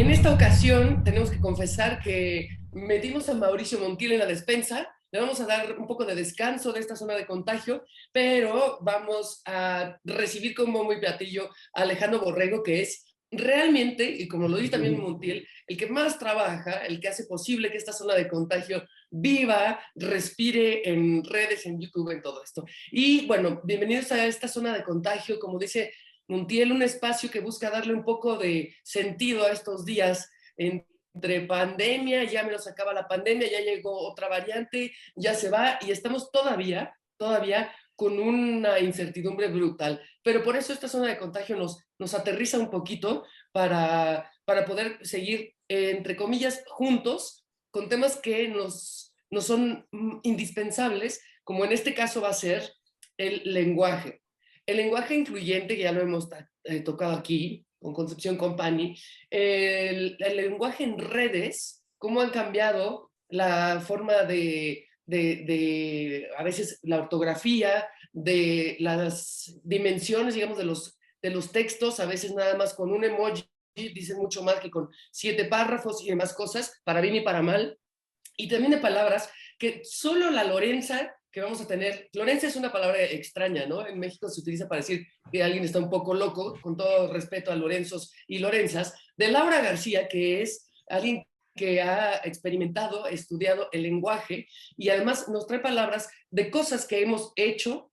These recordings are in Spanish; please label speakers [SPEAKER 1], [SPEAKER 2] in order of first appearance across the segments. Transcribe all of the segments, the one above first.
[SPEAKER 1] En esta ocasión tenemos que confesar que metimos a Mauricio Montiel en la despensa. Le vamos a dar un poco de descanso de esta zona de contagio, pero vamos a recibir con bombo y platillo a Alejandro Borrego, que es realmente, y como lo dice también Montiel, el que más trabaja, el que hace posible que esta zona de contagio viva, respire en redes, en YouTube, en todo esto. Y bueno, bienvenidos a esta zona de contagio, como dice Montiel, un espacio que busca darle un poco de sentido a estos días entre pandemia, ya me lo acaba la pandemia, ya llegó otra variante, ya se va y estamos todavía con una incertidumbre brutal. Pero por eso esta zona de contagio nos aterriza un poquito para poder seguir, entre comillas, juntos con temas que nos son indispensables, como en este caso va a ser el lenguaje. El lenguaje incluyente, que ya lo hemos tocado aquí, con Concepción Company, el lenguaje en redes, cómo han cambiado la forma de a veces la ortografía, de las dimensiones, digamos, de los textos, a veces nada más con un emoji dicen mucho más que con 7 párrafos y demás cosas, para bien y para mal, y también de palabras que solo la Lorenza que vamos a tener, Lorenza es una palabra extraña, ¿no? En México se utiliza para decir que alguien está un poco loco, con todo respeto a Lorenzos y Lorenzas, de Laura García, que es alguien que ha experimentado, estudiado el lenguaje y además nos trae palabras de cosas que hemos hecho,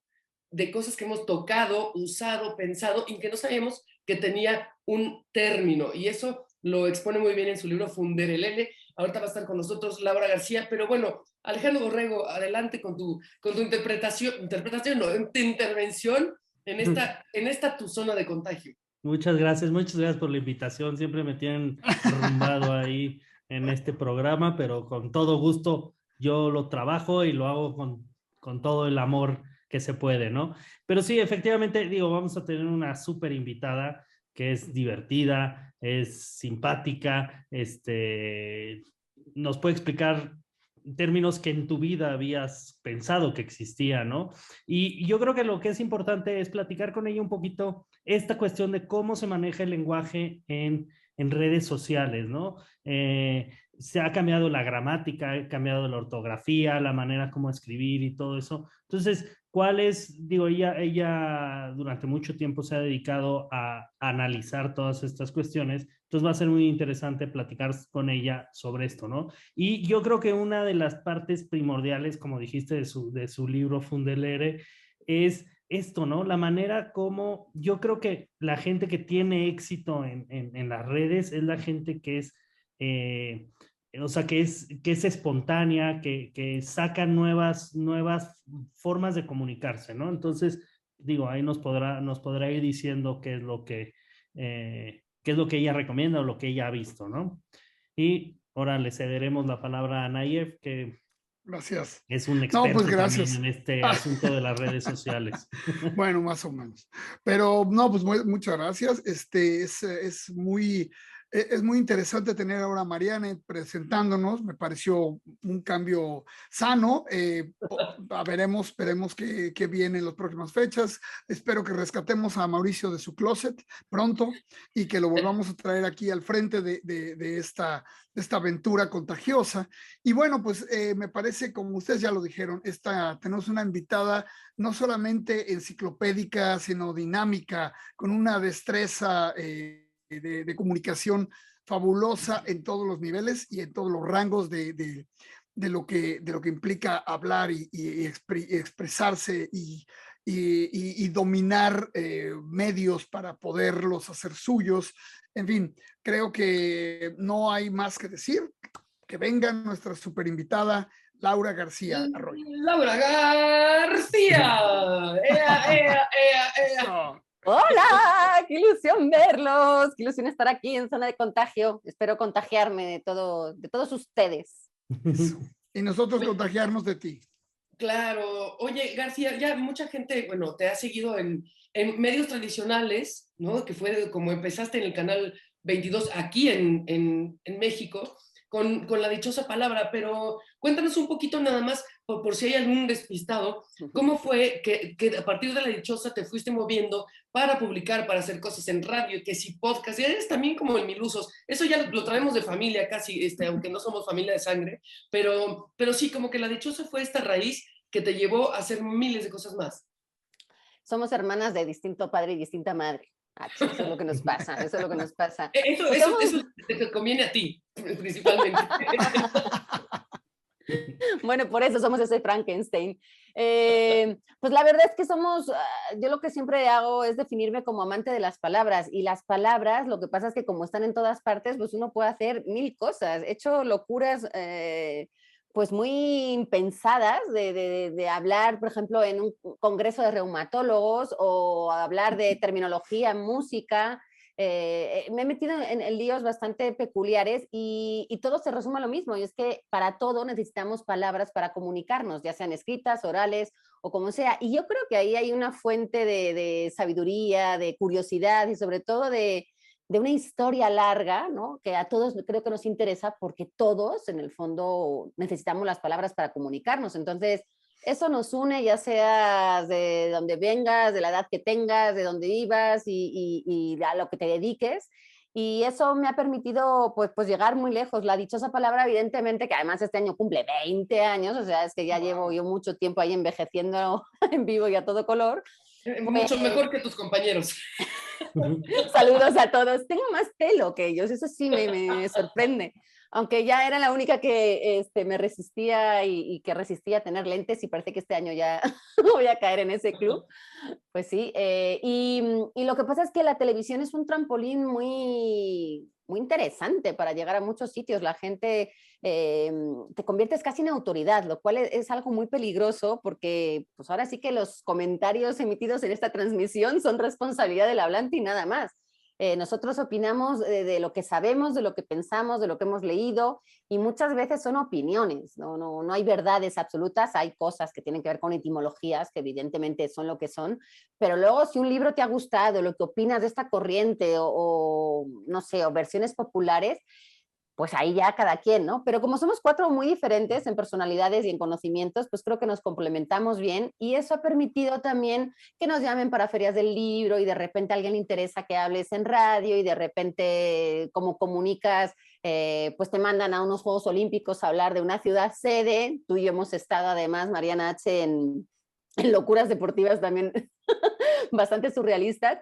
[SPEAKER 1] de cosas que hemos tocado, usado, pensado y que no sabíamos que tenía un término. Y eso lo expone muy bien en su libro Funderelele. Ahorita va a estar con nosotros Laura García, pero bueno, Alejandro Borrego, adelante con tu interpretación, no, tu intervención en esta tu zona de contagio.
[SPEAKER 2] Muchas gracias por la invitación. Siempre me tienen arrumbado ahí en este programa, pero con todo gusto yo lo trabajo y lo hago con todo el amor que se puede, ¿no? Pero sí, efectivamente, digo, vamos a tener una súper invitada que es divertida, es simpática, nos puede explicar términos que en tu vida habías pensado que existían, ¿no? Y yo creo que lo que es importante es platicar con ella un poquito esta cuestión de cómo se maneja el lenguaje en redes sociales, ¿no? Se ha cambiado la gramática, ha cambiado la ortografía, la manera como escribir y todo eso. Entonces, ¿cuál es? Digo, ella durante mucho tiempo se ha dedicado a analizar todas estas cuestiones, entonces va a ser muy interesante platicar con ella sobre esto, ¿no? Y yo creo que una de las partes primordiales, como dijiste, de su libro Fundelere, es esto, ¿no? La manera como yo creo que la gente que tiene éxito en las redes es la gente que es, o sea, que es espontánea, que saca nuevas formas de comunicarse, ¿no? Entonces, digo, ahí nos podrá ir diciendo qué es lo que ella recomienda o lo que ella ha visto, ¿no? Y ahora le cederemos la palabra a Nayef, que
[SPEAKER 3] Gracias.
[SPEAKER 2] es un
[SPEAKER 3] No, pues
[SPEAKER 2] experto también
[SPEAKER 3] gracias.
[SPEAKER 2] en este asunto de las redes sociales.
[SPEAKER 3] Bueno, más o menos. Pero no, pues muchas gracias. Es muy interesante tener ahora a Mariana presentándonos. Me pareció un cambio sano. Veremos qué viene en las próximas fechas. Espero que rescatemos a Mauricio de su closet pronto y que lo volvamos a traer aquí al frente de esta aventura contagiosa. Y bueno, pues me parece, como ustedes ya lo dijeron, tenemos una invitada no solamente enciclopédica, sino dinámica, con una destreza de comunicación fabulosa en todos los niveles y en todos los rangos de lo que implica hablar y expresarse y dominar medios para poderlos hacer suyos. En fin, creo que no hay más que decir. Que venga nuestra super invitada, Laura García Arroyo.
[SPEAKER 1] Laura García.
[SPEAKER 3] Eso.
[SPEAKER 4] Hola, qué ilusión verlos, qué ilusión estar aquí en zona de contagio. Espero contagiarme de todos ustedes.
[SPEAKER 3] Eso. Y nosotros contagiarnos de ti.
[SPEAKER 1] Claro. Oye, García, ya mucha gente, bueno, te ha seguido en medios tradicionales, ¿no? Que fue como empezaste en el canal 22 aquí en México, con la dichosa palabra, pero cuéntanos un poquito nada más, por si hay algún despistado, ¿cómo fue que a partir de La Dichosa te fuiste moviendo para publicar, para hacer cosas en radio, que si podcast, y eres también como el Milusos, eso ya lo traemos de familia casi, aunque no somos familia de sangre, pero sí, como que La Dichosa fue esta raíz que te llevó a hacer miles de cosas más.
[SPEAKER 4] Somos hermanas de distinto padre y distinta madre. Eso es lo que nos pasa, eso es lo que nos pasa.
[SPEAKER 1] Eso te conviene a ti, principalmente.
[SPEAKER 4] Bueno, por eso somos ese Frankenstein. Pues la verdad es que yo lo que siempre hago es definirme como amante de las palabras, y las palabras, lo que pasa es que como están en todas partes, pues uno puede hacer mil cosas. He hecho locuras pues muy impensadas de hablar, por ejemplo, en un congreso de reumatólogos, o hablar de terminología en música. Me he metido en líos bastante peculiares, y todo se resume a lo mismo, y es que para todo necesitamos palabras para comunicarnos, ya sean escritas, orales o como sea, y yo creo que ahí hay una fuente de sabiduría, de curiosidad, y sobre todo de una historia larga, ¿no? Que a todos creo que nos interesa, porque todos en el fondo necesitamos las palabras para comunicarnos. Entonces eso nos une, ya seas de donde vengas, de la edad que tengas, de donde vivas, y a lo que te dediques. Y eso me ha permitido pues llegar muy lejos. La dichosa palabra, evidentemente, que además este año cumple 20 años, o sea, es que ya llevo yo mucho tiempo ahí envejeciendo en vivo y a todo color.
[SPEAKER 1] Mucho mejor que tus compañeros.
[SPEAKER 4] Saludos a todos. Tengo más pelo que ellos, eso sí me sorprende. Aunque ya era la única que me resistía y que resistía a tener lentes, y parece que este año ya voy a caer en ese club. Pues sí, y lo que pasa es que la televisión es un trampolín muy, muy interesante para llegar a muchos sitios. La gente te conviertes casi en autoridad, lo cual es algo muy peligroso, porque pues ahora sí que los comentarios emitidos en esta transmisión son responsabilidad del hablante y nada más. Nosotros opinamos de lo que sabemos, de lo que pensamos, de lo que hemos leído, y muchas veces son opiniones, no hay verdades absolutas. Hay cosas que tienen que ver con etimologías, que evidentemente son lo que son, pero luego si un libro te ha gustado, lo que opinas de esta corriente, o no sé, o versiones populares, pues ahí ya cada quien, ¿no? Pero como somos cuatro muy diferentes en personalidades y en conocimientos, pues creo que nos complementamos bien, y eso ha permitido también que nos llamen para ferias del libro, y de repente a alguien le interesa que hables en radio, y de repente como comunicas, pues te mandan a unos Juegos Olímpicos a hablar de una ciudad sede. Tú y yo hemos estado además, Mariana H., en locuras deportivas también bastante surrealistas.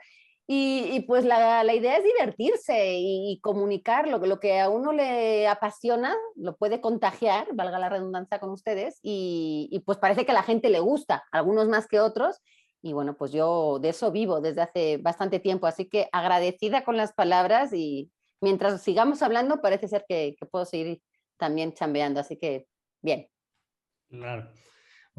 [SPEAKER 4] Y pues la idea es divertirse y comunicar lo que a uno le apasiona, lo puede contagiar, valga la redundancia, con ustedes, y pues parece que a la gente le gusta, algunos más que otros, y bueno, pues yo de eso vivo desde hace bastante tiempo, así que agradecida con las palabras, y mientras sigamos hablando parece ser que puedo seguir también chambeando, así que bien.
[SPEAKER 2] Claro.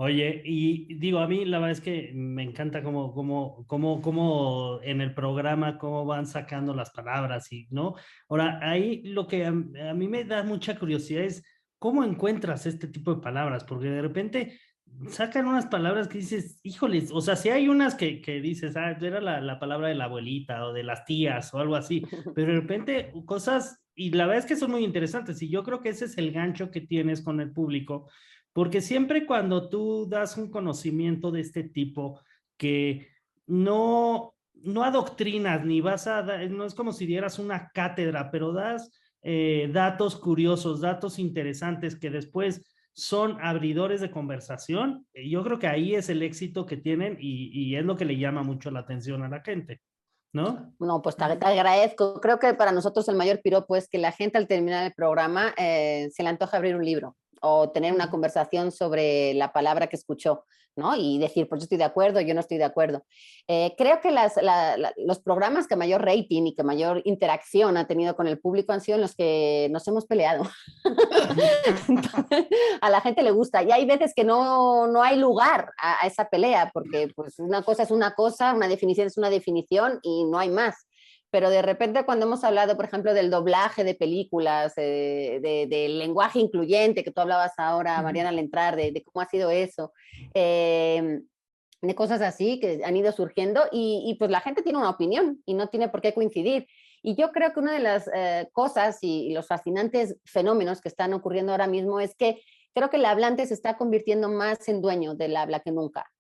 [SPEAKER 2] Oye, y digo, a mí la verdad es que me encanta cómo en el programa, cómo van sacando las palabras, y, ¿no? Ahora, ahí lo que a mí me da mucha curiosidad es cómo encuentras este tipo de palabras, porque de repente sacan unas palabras que dices, híjoles, o sea, si hay unas que dices, era la palabra de la abuelita o de las tías o algo así, pero de repente cosas, y la verdad es que son muy interesantes, y yo creo que ese es el gancho que tienes con el público, porque siempre cuando tú das un conocimiento de este tipo, que no adoctrinas, ni vas a dar, no es como si dieras una cátedra, pero das datos curiosos, datos interesantes que después son abridores de conversación, yo creo que ahí es el éxito que tienen, y es lo que le llama mucho la atención a la gente, ¿no?
[SPEAKER 4] No, pues te agradezco. Creo que para nosotros el mayor piropo es que la gente al terminar el programa se le antoja abrir un libro o tener una conversación sobre la palabra que escuchó, ¿no? Y decir, pues yo estoy de acuerdo, yo no estoy de acuerdo. Creo que los programas que mayor rating y que mayor interacción ha tenido con el público han sido los que nos hemos peleado. Entonces, a la gente le gusta, y hay veces que no hay lugar a esa pelea, porque pues una cosa es una cosa, una definición es una definición y no hay más. Pero de repente cuando hemos hablado, por ejemplo, del doblaje de películas, del lenguaje incluyente que tú hablabas ahora, Mariana, al entrar, de cómo ha sido eso, de cosas así que han ido surgiendo, y pues la gente tiene una opinión y no tiene por qué coincidir. Y yo creo que una de las cosas y los fascinantes fenómenos que están ocurriendo ahora mismo es que creo que el hablante se está convirtiendo más en dueño del habla que nunca.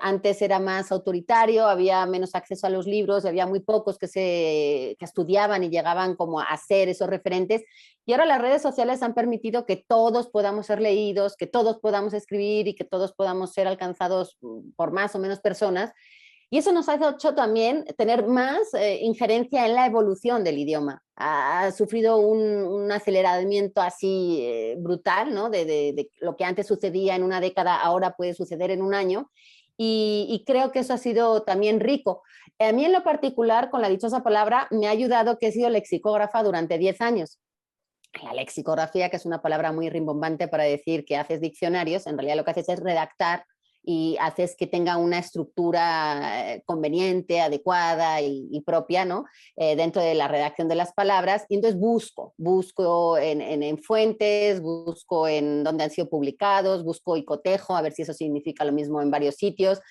[SPEAKER 4] Antes era más autoritario, había menos acceso a los libros, había muy pocos que estudiaban y llegaban como a ser esos referentes. Y ahora las redes sociales han permitido que todos podamos ser leídos, que todos podamos escribir y que todos podamos ser alcanzados por más o menos personas. Y eso nos ha hecho también tener más injerencia en la evolución del idioma. Ha sufrido un aceleramiento así brutal, ¿no? De lo que antes sucedía en una década, ahora puede suceder en un año. Y creo que eso ha sido también rico. A mí en lo particular, con la dichosa palabra, me ha ayudado que he sido lexicógrafa durante 10 años. La lexicografía, que es una palabra muy rimbombante para decir que haces diccionarios, en realidad lo que haces es redactar y haces que tenga una estructura conveniente, adecuada y propia, ¿no? Dentro de la redacción de las palabras. Y entonces busco en fuentes, busco en dónde han sido publicados, busco y cotejo, a ver si eso significa lo mismo en varios sitios.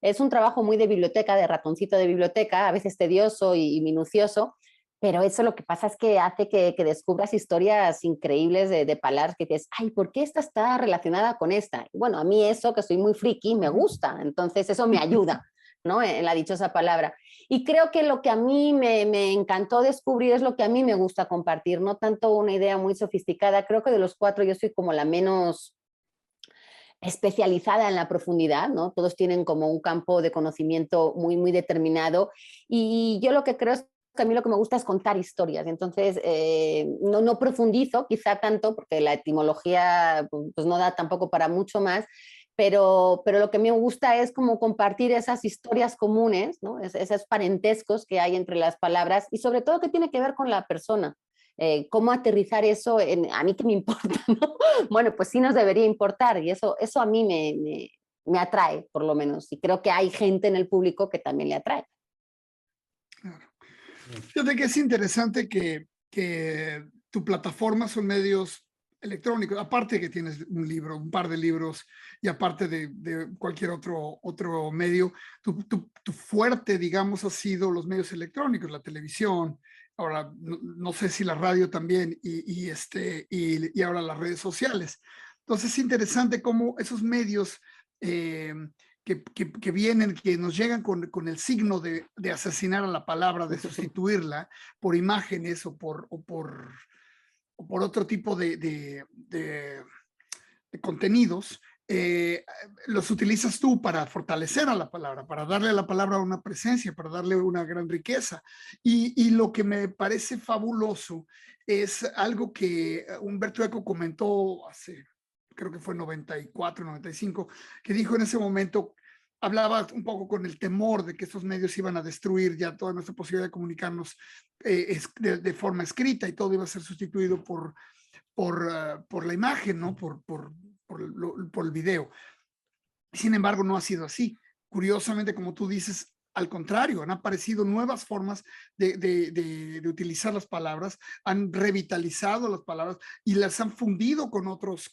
[SPEAKER 4] Es un trabajo muy de biblioteca, de ratoncito de biblioteca, a veces tedioso y minucioso, pero eso lo que pasa es que hace que descubras historias increíbles de palabras que dices, ay, ¿por qué esta está relacionada con esta? Y bueno, a mí eso, que soy muy friki, me gusta, entonces eso me ayuda, ¿no? En la dichosa palabra. Y creo que lo que a mí me encantó descubrir es lo que a mí me gusta compartir, no tanto una idea muy sofisticada. Creo que de los 4 yo soy como la menos especializada en la profundidad, ¿no? Todos tienen como un campo de conocimiento muy, muy determinado. Y yo lo que creo es que a mí lo que me gusta es contar historias, entonces no profundizo quizá tanto, porque la etimología pues no da tampoco para mucho más, pero lo que me gusta es como compartir esas historias comunes, ¿no? Esos parentescos que hay entre las palabras y sobre todo que tiene que ver con la persona. Cómo aterrizar eso a mí que me importa, ¿no? Bueno, pues sí nos debería importar y eso a mí me atrae, por lo menos, y creo que hay gente en el público que también le atrae.
[SPEAKER 3] Claro. Fíjate que es interesante que tu plataforma son medios electrónicos, aparte que tienes un libro, un par de libros, y aparte de cualquier otro medio, tu fuerte, digamos, ha sido los medios electrónicos, la televisión, ahora no sé si la radio también, y ahora las redes sociales. Entonces es interesante cómo esos medios que vienen, que nos llegan con el signo de asesinar a la palabra, de sustituirla por imágenes o por otro tipo de contenidos, los utilizas tú para fortalecer a la palabra, para darle a la palabra una presencia, para darle una gran riqueza. Y lo que me parece fabuloso es algo que Humberto Eco comentó hace, creo que fue 94, 95, que dijo en ese momento, hablaba un poco con el temor de que estos medios iban a destruir ya toda nuestra posibilidad de comunicarnos de forma escrita y todo iba a ser sustituido por la imagen, ¿no? Por el video. Sin embargo, no ha sido así. Curiosamente, como tú dices, al contrario, han aparecido nuevas formas de utilizar las palabras, han revitalizado las palabras y las han fundido con otras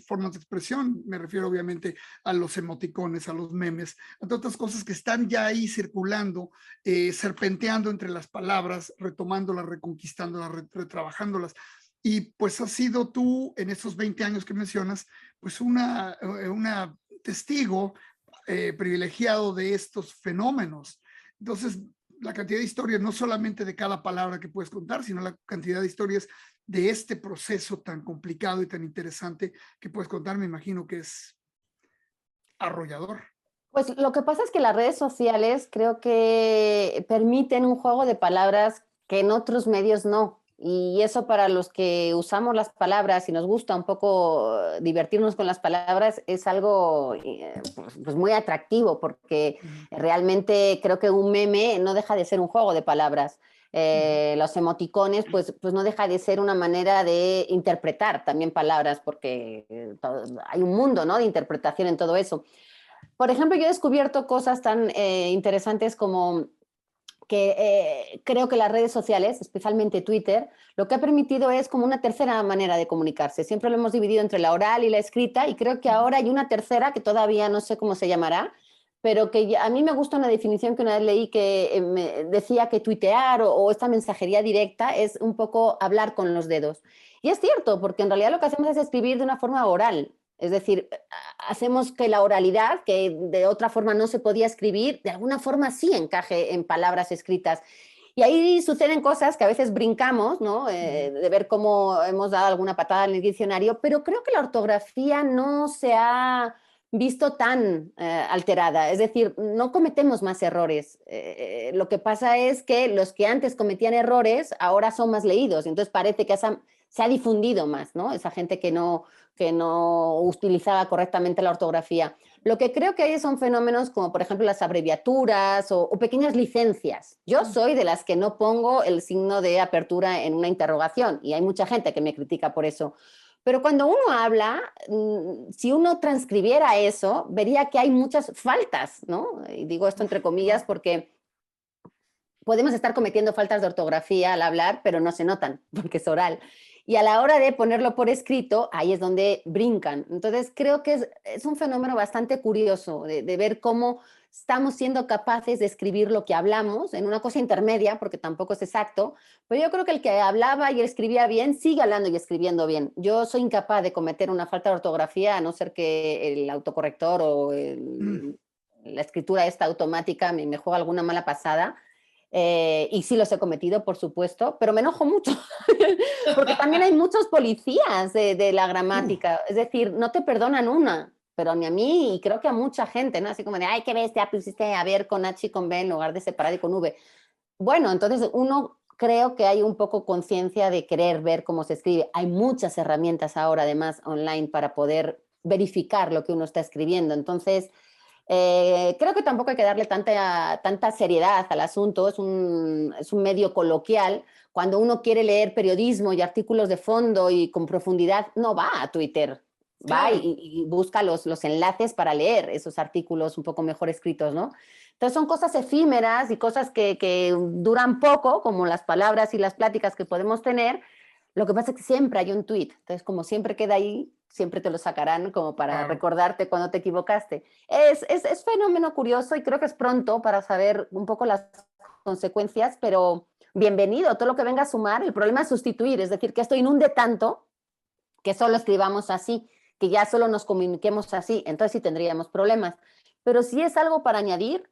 [SPEAKER 3] formas de expresión. Me refiero obviamente a los emoticones, a los memes, a todas otras cosas que están ya ahí circulando, serpenteando entre las palabras, retomándolas, reconquistándolas, retrabajándolas. Y pues has sido tú, en estos 20 años que mencionas, pues una testigo privilegiado de estos fenómenos. Entonces, la cantidad de historias, no solamente de cada palabra que puedes contar, sino la cantidad de historias de este proceso tan complicado y tan interesante que puedes contar, me imagino que es arrollador.
[SPEAKER 4] Pues lo que pasa es que las redes sociales creo que permiten un juego de palabras que en otros medios no. Y eso para los que usamos las palabras y nos gusta un poco divertirnos con las palabras es algo pues muy atractivo porque realmente creo que un meme no deja de ser un juego de palabras. Los emoticones pues no deja de ser una manera de interpretar también palabras porque hay un mundo, ¿no?, de interpretación en todo eso. Por ejemplo, yo he descubierto cosas tan interesantes como que creo que las redes sociales, especialmente Twitter, lo que ha permitido es como una tercera manera de comunicarse. Siempre lo hemos dividido entre la oral y la escrita y creo que ahora hay una tercera que todavía no sé cómo se llamará, pero que a mí me gusta una definición que una vez leí que me decía que tuitear o esta mensajería directa es un poco hablar con los dedos. Y es cierto, porque en realidad lo que hacemos es escribir de una forma oral. Es decir, hacemos que la oralidad, que de otra forma no se podía escribir, de alguna forma sí encaje en palabras escritas. Y ahí suceden cosas que a veces brincamos, ¿no? De ver cómo hemos dado alguna patada en el diccionario, pero creo que la ortografía no se ha visto tan alterada. Es decir, no cometemos más errores. Lo que pasa es que los que antes cometían errores ahora son más leídos. Entonces parece que se ha difundido más, ¿no? Esa gente que no utilizaba correctamente la ortografía. Lo que creo que hay son fenómenos como, por ejemplo, las abreviaturas o pequeñas licencias. Yo soy de las que no pongo el signo de apertura en una interrogación y hay mucha gente que me critica por eso. Pero cuando uno habla, si uno transcribiera eso, vería que hay muchas faltas, ¿no? Y digo esto entre comillas porque podemos estar cometiendo faltas de ortografía al hablar, pero no se notan porque es oral. Y a la hora de ponerlo por escrito, ahí es donde brincan. Entonces, creo que es un fenómeno bastante curioso de ver cómo estamos siendo capaces de escribir lo que hablamos en una cosa intermedia, porque tampoco es exacto, pero yo creo que el que hablaba y escribía bien sigue hablando y escribiendo bien. Yo soy incapaz de cometer una falta de ortografía, a no ser que el autocorrector o la escritura esta automática me juega alguna mala pasada. Y sí los he cometido, por supuesto, pero me enojo mucho, porque también hay muchos policías de la gramática, es decir, no te perdonan una, pero ni a mí y creo que a mucha gente, ¿no? Así como de, ay, qué bestia, pusiste a ver con H y con B en lugar de separar y con V. Bueno, entonces uno creo que hay un poco conciencia de querer ver cómo se escribe. Hay muchas herramientas ahora, además, online para poder verificar lo que uno está escribiendo, entonces... creo que tampoco hay que darle tanta seriedad al asunto, es un medio coloquial. Cuando uno quiere leer periodismo y artículos de fondo y con profundidad, no va a Twitter, va
[SPEAKER 1] Claro.
[SPEAKER 4] y busca los enlaces para leer esos artículos un poco mejor escritos, ¿no? Entonces son cosas efímeras y cosas que duran poco, como las palabras y las pláticas que podemos tener. Lo que pasa es que siempre hay un tweet, entonces como siempre queda ahí, siempre te lo sacarán como para
[SPEAKER 3] Claro.
[SPEAKER 4] recordarte cuando te equivocaste. Es fenómeno curioso y creo que es pronto para saber un poco las consecuencias, pero bienvenido, todo lo que venga a sumar. El problema es sustituir, es decir, que esto inunde tanto que solo escribamos así, que ya solo nos comuniquemos así, entonces sí tendríamos problemas. Pero si es algo para añadir,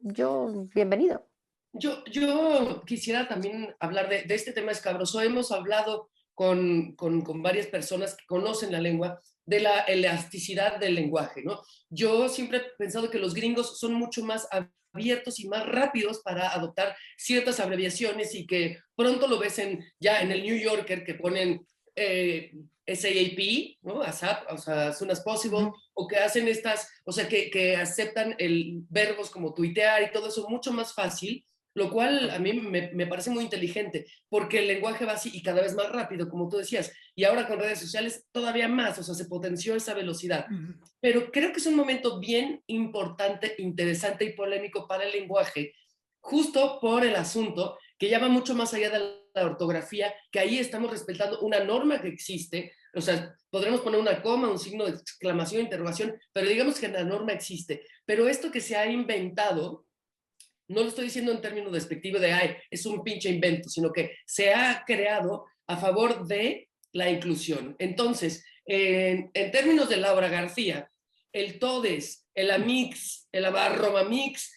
[SPEAKER 4] yo, bienvenido.
[SPEAKER 1] Yo quisiera también hablar de este tema escabroso. Hemos hablado con varias personas que conocen la lengua de la elasticidad del lenguaje, ¿no? Yo siempre he pensado que los gringos son mucho más abiertos y más rápidos para adoptar ciertas abreviaciones y que pronto lo ves ya en el New Yorker que ponen SAP, ¿no? ASAP, o sea, as soon as possible, o que hacen o sea, que aceptan verbos como tuitear y todo eso mucho más fácil, lo cual a mí me parece muy inteligente, porque el lenguaje va así y cada vez más rápido, como tú decías, y ahora con redes sociales todavía más, o sea, se potenció esa velocidad. Pero creo que es un momento bien importante, interesante y polémico para el lenguaje, justo por el asunto que ya va mucho más allá de la ortografía, que ahí estamos respetando una norma que existe, o sea, podremos poner una coma, un signo de exclamación, interrogación, pero digamos que la norma existe. Pero esto que se ha inventado, no lo estoy diciendo en términos despectivos de, ay, es un pinche invento, sino que se ha creado a favor de la inclusión. Entonces, en términos de Laura García, el todes, el amix, el abarromamix,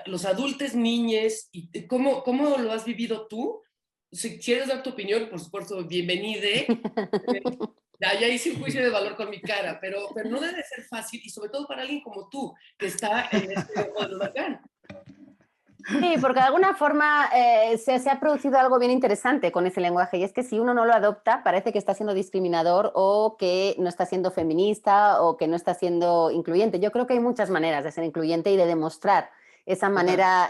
[SPEAKER 1] los adultos niñes, ¿cómo lo has vivido tú? Si quieres dar tu opinión, por supuesto, bienvenide. Ya hice un juicio de valor con mi cara, pero no debe ser fácil, y sobre todo para alguien como tú, que está en este ojo del huracán.
[SPEAKER 4] Sí, porque de alguna forma se ha producido algo bien interesante con ese lenguaje, y es que si uno no lo adopta, parece que está siendo discriminador o que no está siendo feminista o que no está siendo incluyente. Yo creo que hay muchas maneras de ser incluyente y de demostrar esa manera,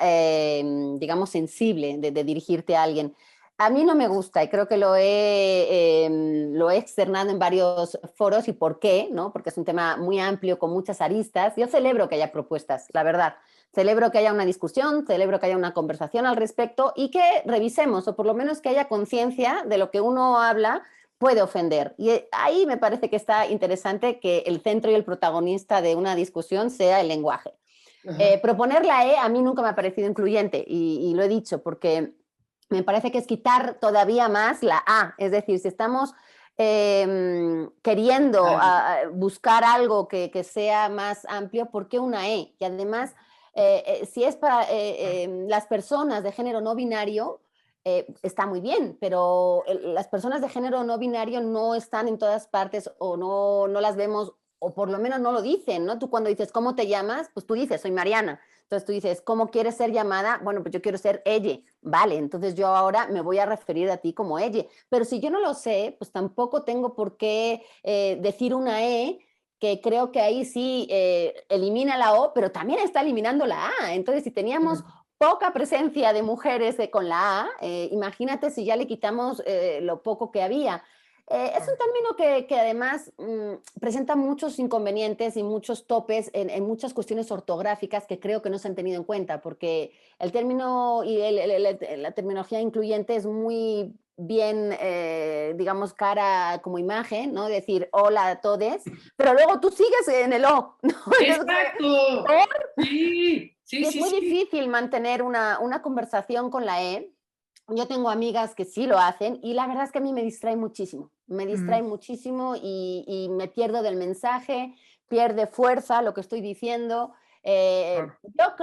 [SPEAKER 4] digamos, sensible de dirigirte a alguien. A mí no me gusta y creo que lo he externado en varios foros. ¿Y por qué? ¿No? Porque es un tema muy amplio, con muchas aristas. Yo celebro que haya propuestas, la verdad. Celebro que haya una discusión, celebro que haya una conversación al respecto y que revisemos, o por lo menos que haya conciencia de lo que uno habla puede ofender. Y ahí me parece que está interesante que el centro y el protagonista de una discusión sea el lenguaje. Proponer la E a mí nunca me ha parecido incluyente y lo he dicho porque me parece que es quitar todavía más la A. Es decir, si estamos queriendo buscar algo que sea más amplio, ¿por qué una E? Y además, si es para las personas de género no binario, está muy bien, pero las personas de género no binario no están en todas partes o no las vemos, o por lo menos no lo dicen, ¿no? Tú cuando dices, ¿cómo te llamas? Pues tú dices, soy Mariana. Entonces tú dices, ¿cómo quieres ser llamada? Bueno, pues yo quiero ser ella. Vale, entonces yo ahora me voy a referir a ti como ella. Pero si yo no lo sé, pues tampoco tengo por qué decir una E, que creo que ahí sí elimina la O, pero también está eliminando la A. Entonces, si teníamos poca presencia de mujeres con la A, imagínate si ya le quitamos lo poco que había. Es un término que además presenta muchos inconvenientes y muchos topes en muchas cuestiones ortográficas que creo que no se han tenido en cuenta, porque el término y la terminología incluyente es muy bien, digamos, cara como imagen, ¿no? Decir hola a todes, pero luego tú sigues en el O, ¿no?
[SPEAKER 1] ¡Exacto! Sí, sí,
[SPEAKER 4] y es
[SPEAKER 1] sí,
[SPEAKER 4] muy
[SPEAKER 1] sí.
[SPEAKER 4] difícil mantener una conversación con la E. Yo tengo amigas que sí lo hacen y la verdad es que a mí me distrae muchísimo. Me distrae muchísimo y me pierdo del mensaje, pierde fuerza lo que estoy diciendo. Yo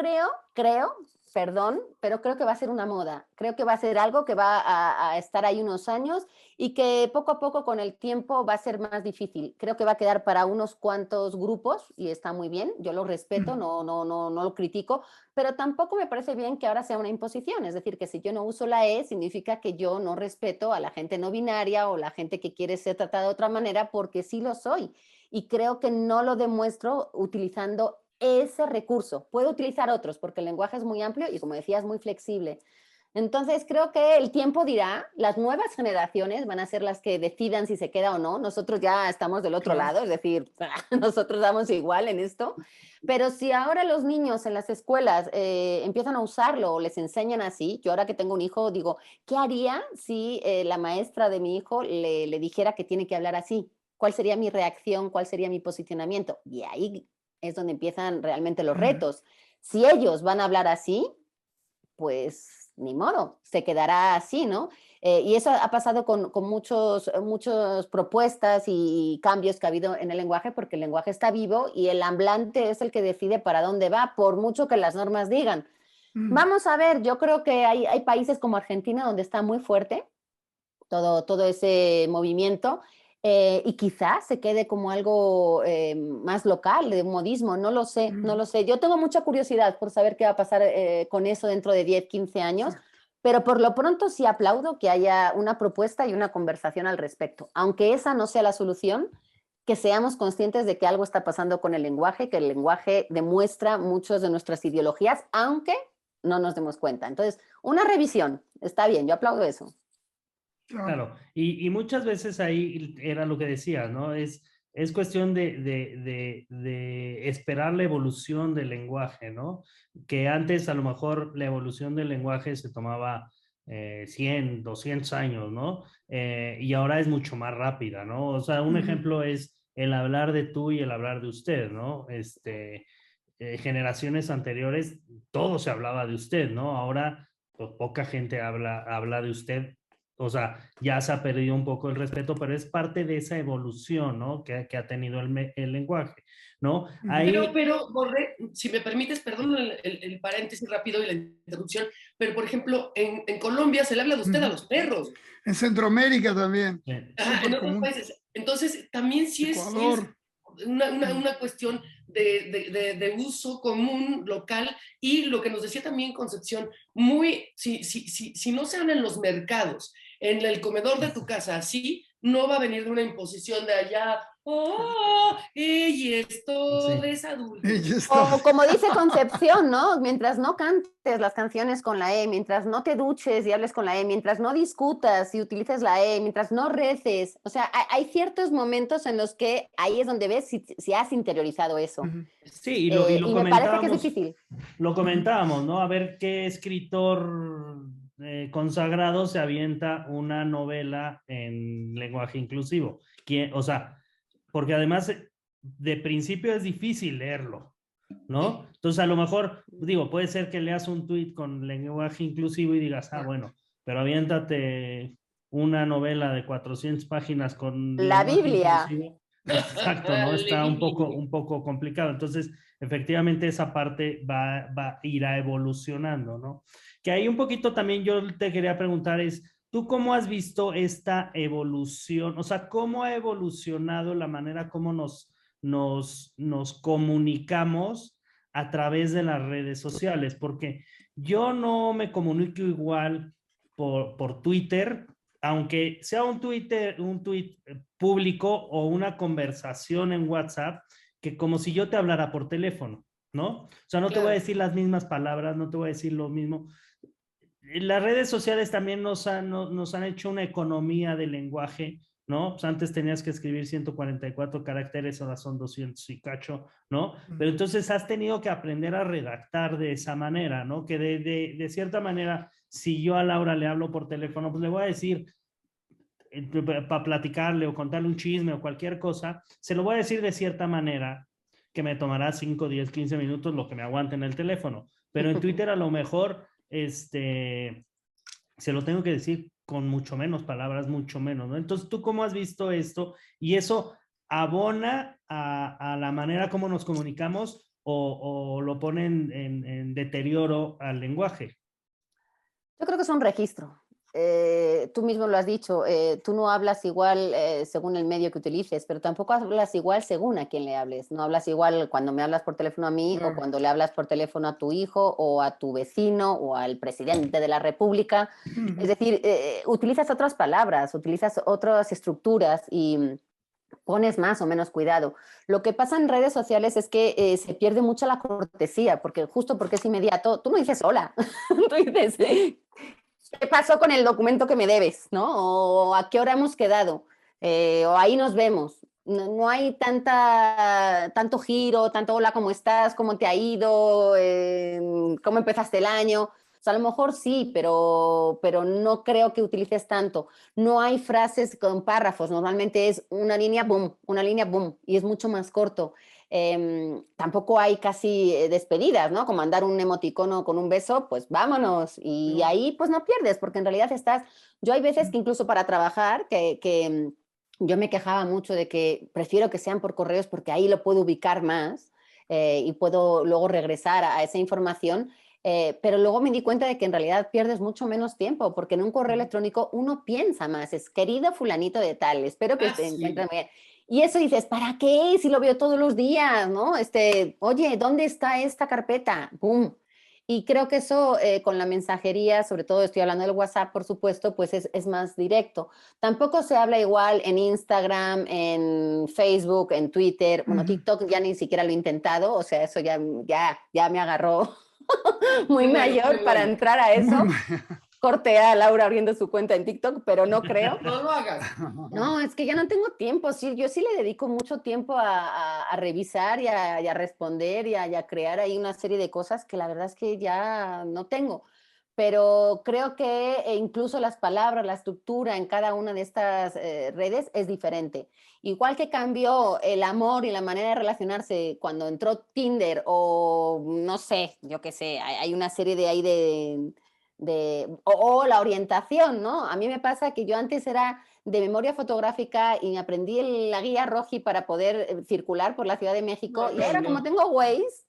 [SPEAKER 4] creo, perdón, pero creo que va a ser una moda. Creo que va a ser algo que va a estar ahí unos años y que poco a poco con el tiempo va a ser más difícil. Creo que va a quedar para unos cuantos grupos y está muy bien. Yo lo respeto, no lo critico, pero tampoco me parece bien que ahora sea una imposición. Es decir, que si yo no uso la E, significa que yo no respeto a la gente no binaria o la gente que quiere ser tratada de otra manera, porque sí lo soy. Y creo que no lo demuestro utilizando ese recurso. Puedo utilizar otros porque el lenguaje es muy amplio y, como decías, muy flexible. Entonces, creo que el tiempo dirá, las nuevas generaciones van a ser las que decidan si se queda o no. Nosotros ya estamos del otro lado, es decir, nosotros damos igual en esto. Pero si ahora los niños en las escuelas empiezan a usarlo o les enseñan así, yo ahora que tengo un hijo digo, ¿qué haría si la maestra de mi hijo le dijera que tiene que hablar así? ¿Cuál sería mi reacción? ¿Cuál sería mi posicionamiento? Y ahí es donde empiezan realmente los retos. Si ellos van a hablar así, pues ni modo, se quedará así, ¿no? Y eso ha pasado con muchas propuestas y cambios que ha habido en el lenguaje, porque el lenguaje está vivo y el hablante es el que decide para dónde va, por mucho que las normas digan. Vamos a ver, yo creo que hay países como Argentina donde está muy fuerte todo ese movimiento. Y quizás se quede como algo más local, de modismo, no lo sé, no lo sé. Yo tengo mucha curiosidad por saber qué va a pasar con eso dentro de 10, 15 años, pero por lo pronto sí aplaudo que haya una propuesta y una conversación al respecto. Aunque esa no sea la solución, que seamos conscientes de que algo está pasando con el lenguaje, que el lenguaje demuestra muchas de nuestras ideologías, aunque no nos demos cuenta. Entonces, una revisión, está bien, yo aplaudo eso.
[SPEAKER 2] Claro, y muchas veces ahí era lo que decías, ¿no? Es cuestión de esperar la evolución del lenguaje, ¿no? Que antes a lo mejor la evolución del lenguaje se tomaba 100, 200 años, ¿no? Y ahora es mucho más rápida, ¿no? O sea, un ejemplo es el hablar de tú y el hablar de usted, ¿no? Generaciones anteriores, todo se hablaba de usted, ¿no? Ahora, pues, poca gente habla de usted. O sea, ya se ha perdido un poco el respeto, pero es parte de esa evolución, ¿no? Que ha tenido el lenguaje, ¿no? Ahí...
[SPEAKER 1] Pero, Borre, si me permites, perdón el paréntesis rápido y la interrupción, pero por ejemplo, en Colombia se le habla de usted a los perros.
[SPEAKER 3] En Centroamérica también.
[SPEAKER 1] En otros países. Entonces, también sí es una cuestión de uso común local y lo que nos decía también Concepción, si no se habla en los mercados, en el comedor de tu casa, así, no va a venir de una imposición de allá, ella es toda esa adulta.
[SPEAKER 4] O como dice Concepción, ¿no? Mientras no cantes las canciones con la E, mientras no te duches y hables con la E, mientras no discutas y utilices la E, mientras no reces. O sea, hay ciertos momentos en los que ahí es donde ves si has interiorizado eso.
[SPEAKER 2] Sí, y lo
[SPEAKER 4] me parece que es difícil.
[SPEAKER 2] Lo comentábamos, ¿no? A ver qué escritor consagrado se avienta una novela en lenguaje inclusivo. O sea, porque además de principio es difícil leerlo, ¿no? Entonces a lo mejor, digo, puede ser que leas un tuit con lenguaje inclusivo y digas, bueno, pero aviéntate una novela de 400 páginas con
[SPEAKER 4] La
[SPEAKER 2] lenguaje
[SPEAKER 4] Biblia.
[SPEAKER 2] inclusivo. Exacto, ¿no? Está un poco complicado. Entonces, efectivamente, esa parte va a ir evolucionando, ¿no? Que ahí un poquito también yo te quería preguntar es, ¿tú cómo has visto esta evolución? O sea, ¿cómo ha evolucionado la manera como nos comunicamos a través de las redes sociales? Porque yo no me comunico igual por Twitter, aunque sea un tweet público o una conversación en WhatsApp, que como si yo te hablara por teléfono, ¿no? O sea, no te voy a decir las mismas palabras, no te voy a decir lo mismo. Las redes sociales también nos han hecho una economía del lenguaje, ¿no? Pues antes tenías que escribir 144 caracteres, ahora son 200 y cacho, ¿no? Pero entonces has tenido que aprender a redactar de esa manera, ¿no? Que de cierta manera, si yo a Laura le hablo por teléfono, pues le voy a decir, para platicarle o contarle un chisme o cualquier cosa, se lo voy a decir de cierta manera que me tomará 5, 10, 15 minutos lo que me aguante en el teléfono. Pero en Twitter a lo mejor se lo tengo que decir con mucho menos palabras, mucho menos, ¿no? Entonces, ¿tú cómo has visto esto? ¿Y eso abona a la manera como nos comunicamos o lo ponen en deterioro al lenguaje?
[SPEAKER 4] Yo creo que es un registro. Tú mismo lo has dicho, tú no hablas igual según el medio que utilices, pero tampoco hablas igual según a quién le hables. No hablas igual cuando me hablas por teléfono a mí o cuando le hablas por teléfono a tu hijo o a tu vecino o al presidente de la República. Es decir, utilizas otras palabras, utilizas otras estructuras y pones más o menos cuidado. Lo que pasa en redes sociales es que se pierde mucho la cortesía, porque justo porque es inmediato, tú no dices hola, tú dices, ¿qué pasó con el documento que me debes? ¿No? O ¿a qué hora hemos quedado? O ahí nos vemos. No hay tanto giro, tanto hola, ¿cómo estás? ¿Cómo te ha ido? ¿Cómo empezaste el año? O sea, a lo mejor sí, pero no creo que utilices tanto. No hay frases con párrafos, normalmente es una línea, boom, y es mucho más corto. Tampoco hay casi despedidas, ¿no? Como mandar un emoticono con un beso, pues vámonos. Y ahí pues no pierdes, porque en realidad yo hay veces que incluso para trabajar, que yo me quejaba mucho de que prefiero que sean por correos porque ahí lo puedo ubicar más y puedo luego regresar a esa información. Pero luego me di cuenta de que en realidad pierdes mucho menos tiempo, porque en un correo electrónico uno piensa más, es querido fulanito de tal, espero que se encuentre bien. Y eso dices, ¿para qué? Si lo veo todos los días, ¿no? Oye, ¿dónde está esta carpeta? ¡Pum! Y creo que eso con la mensajería, sobre todo estoy hablando del WhatsApp, por supuesto, pues es más directo. Tampoco se habla igual en Instagram, en Facebook, en Twitter. Bueno, TikTok ya ni siquiera lo he intentado, o sea, eso ya me agarró muy mayor para entrar a eso. Corté a Laura abriendo su cuenta en TikTok, pero no creo.
[SPEAKER 1] No lo hagas.
[SPEAKER 4] No, es que ya no tengo tiempo. Sí, yo sí le dedico mucho tiempo a revisar y a responder y a crear ahí una serie de cosas que la verdad es que ya no tengo. Pero creo que incluso las palabras, la estructura en cada una de estas redes es diferente. Igual que cambió el amor y la manera de relacionarse cuando entró Tinder o no sé, yo qué sé, hay una serie de ahí o la orientación, ¿no? A mí me pasa que yo antes era de memoria fotográfica y me aprendí la guía Roji para poder circular por la Ciudad de México y ahora como tengo Waze,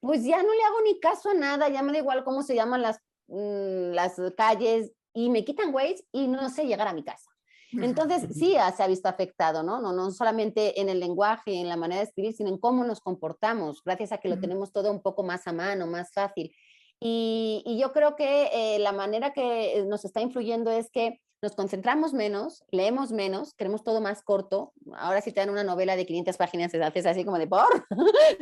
[SPEAKER 4] pues ya no le hago ni caso a nada, ya me da igual cómo se llaman las calles y me quitan Waze y no sé llegar a mi casa. Entonces sí se ha visto afectado, ¿no? No solamente en el lenguaje, en la manera de escribir, sino en cómo nos comportamos, gracias a que lo tenemos todo un poco más a mano, más fácil. Y yo creo que la manera que nos está influyendo es que nos concentramos menos, leemos menos, queremos todo más corto. Ahora si te dan una novela de 500 páginas, te haces así como de ¿por?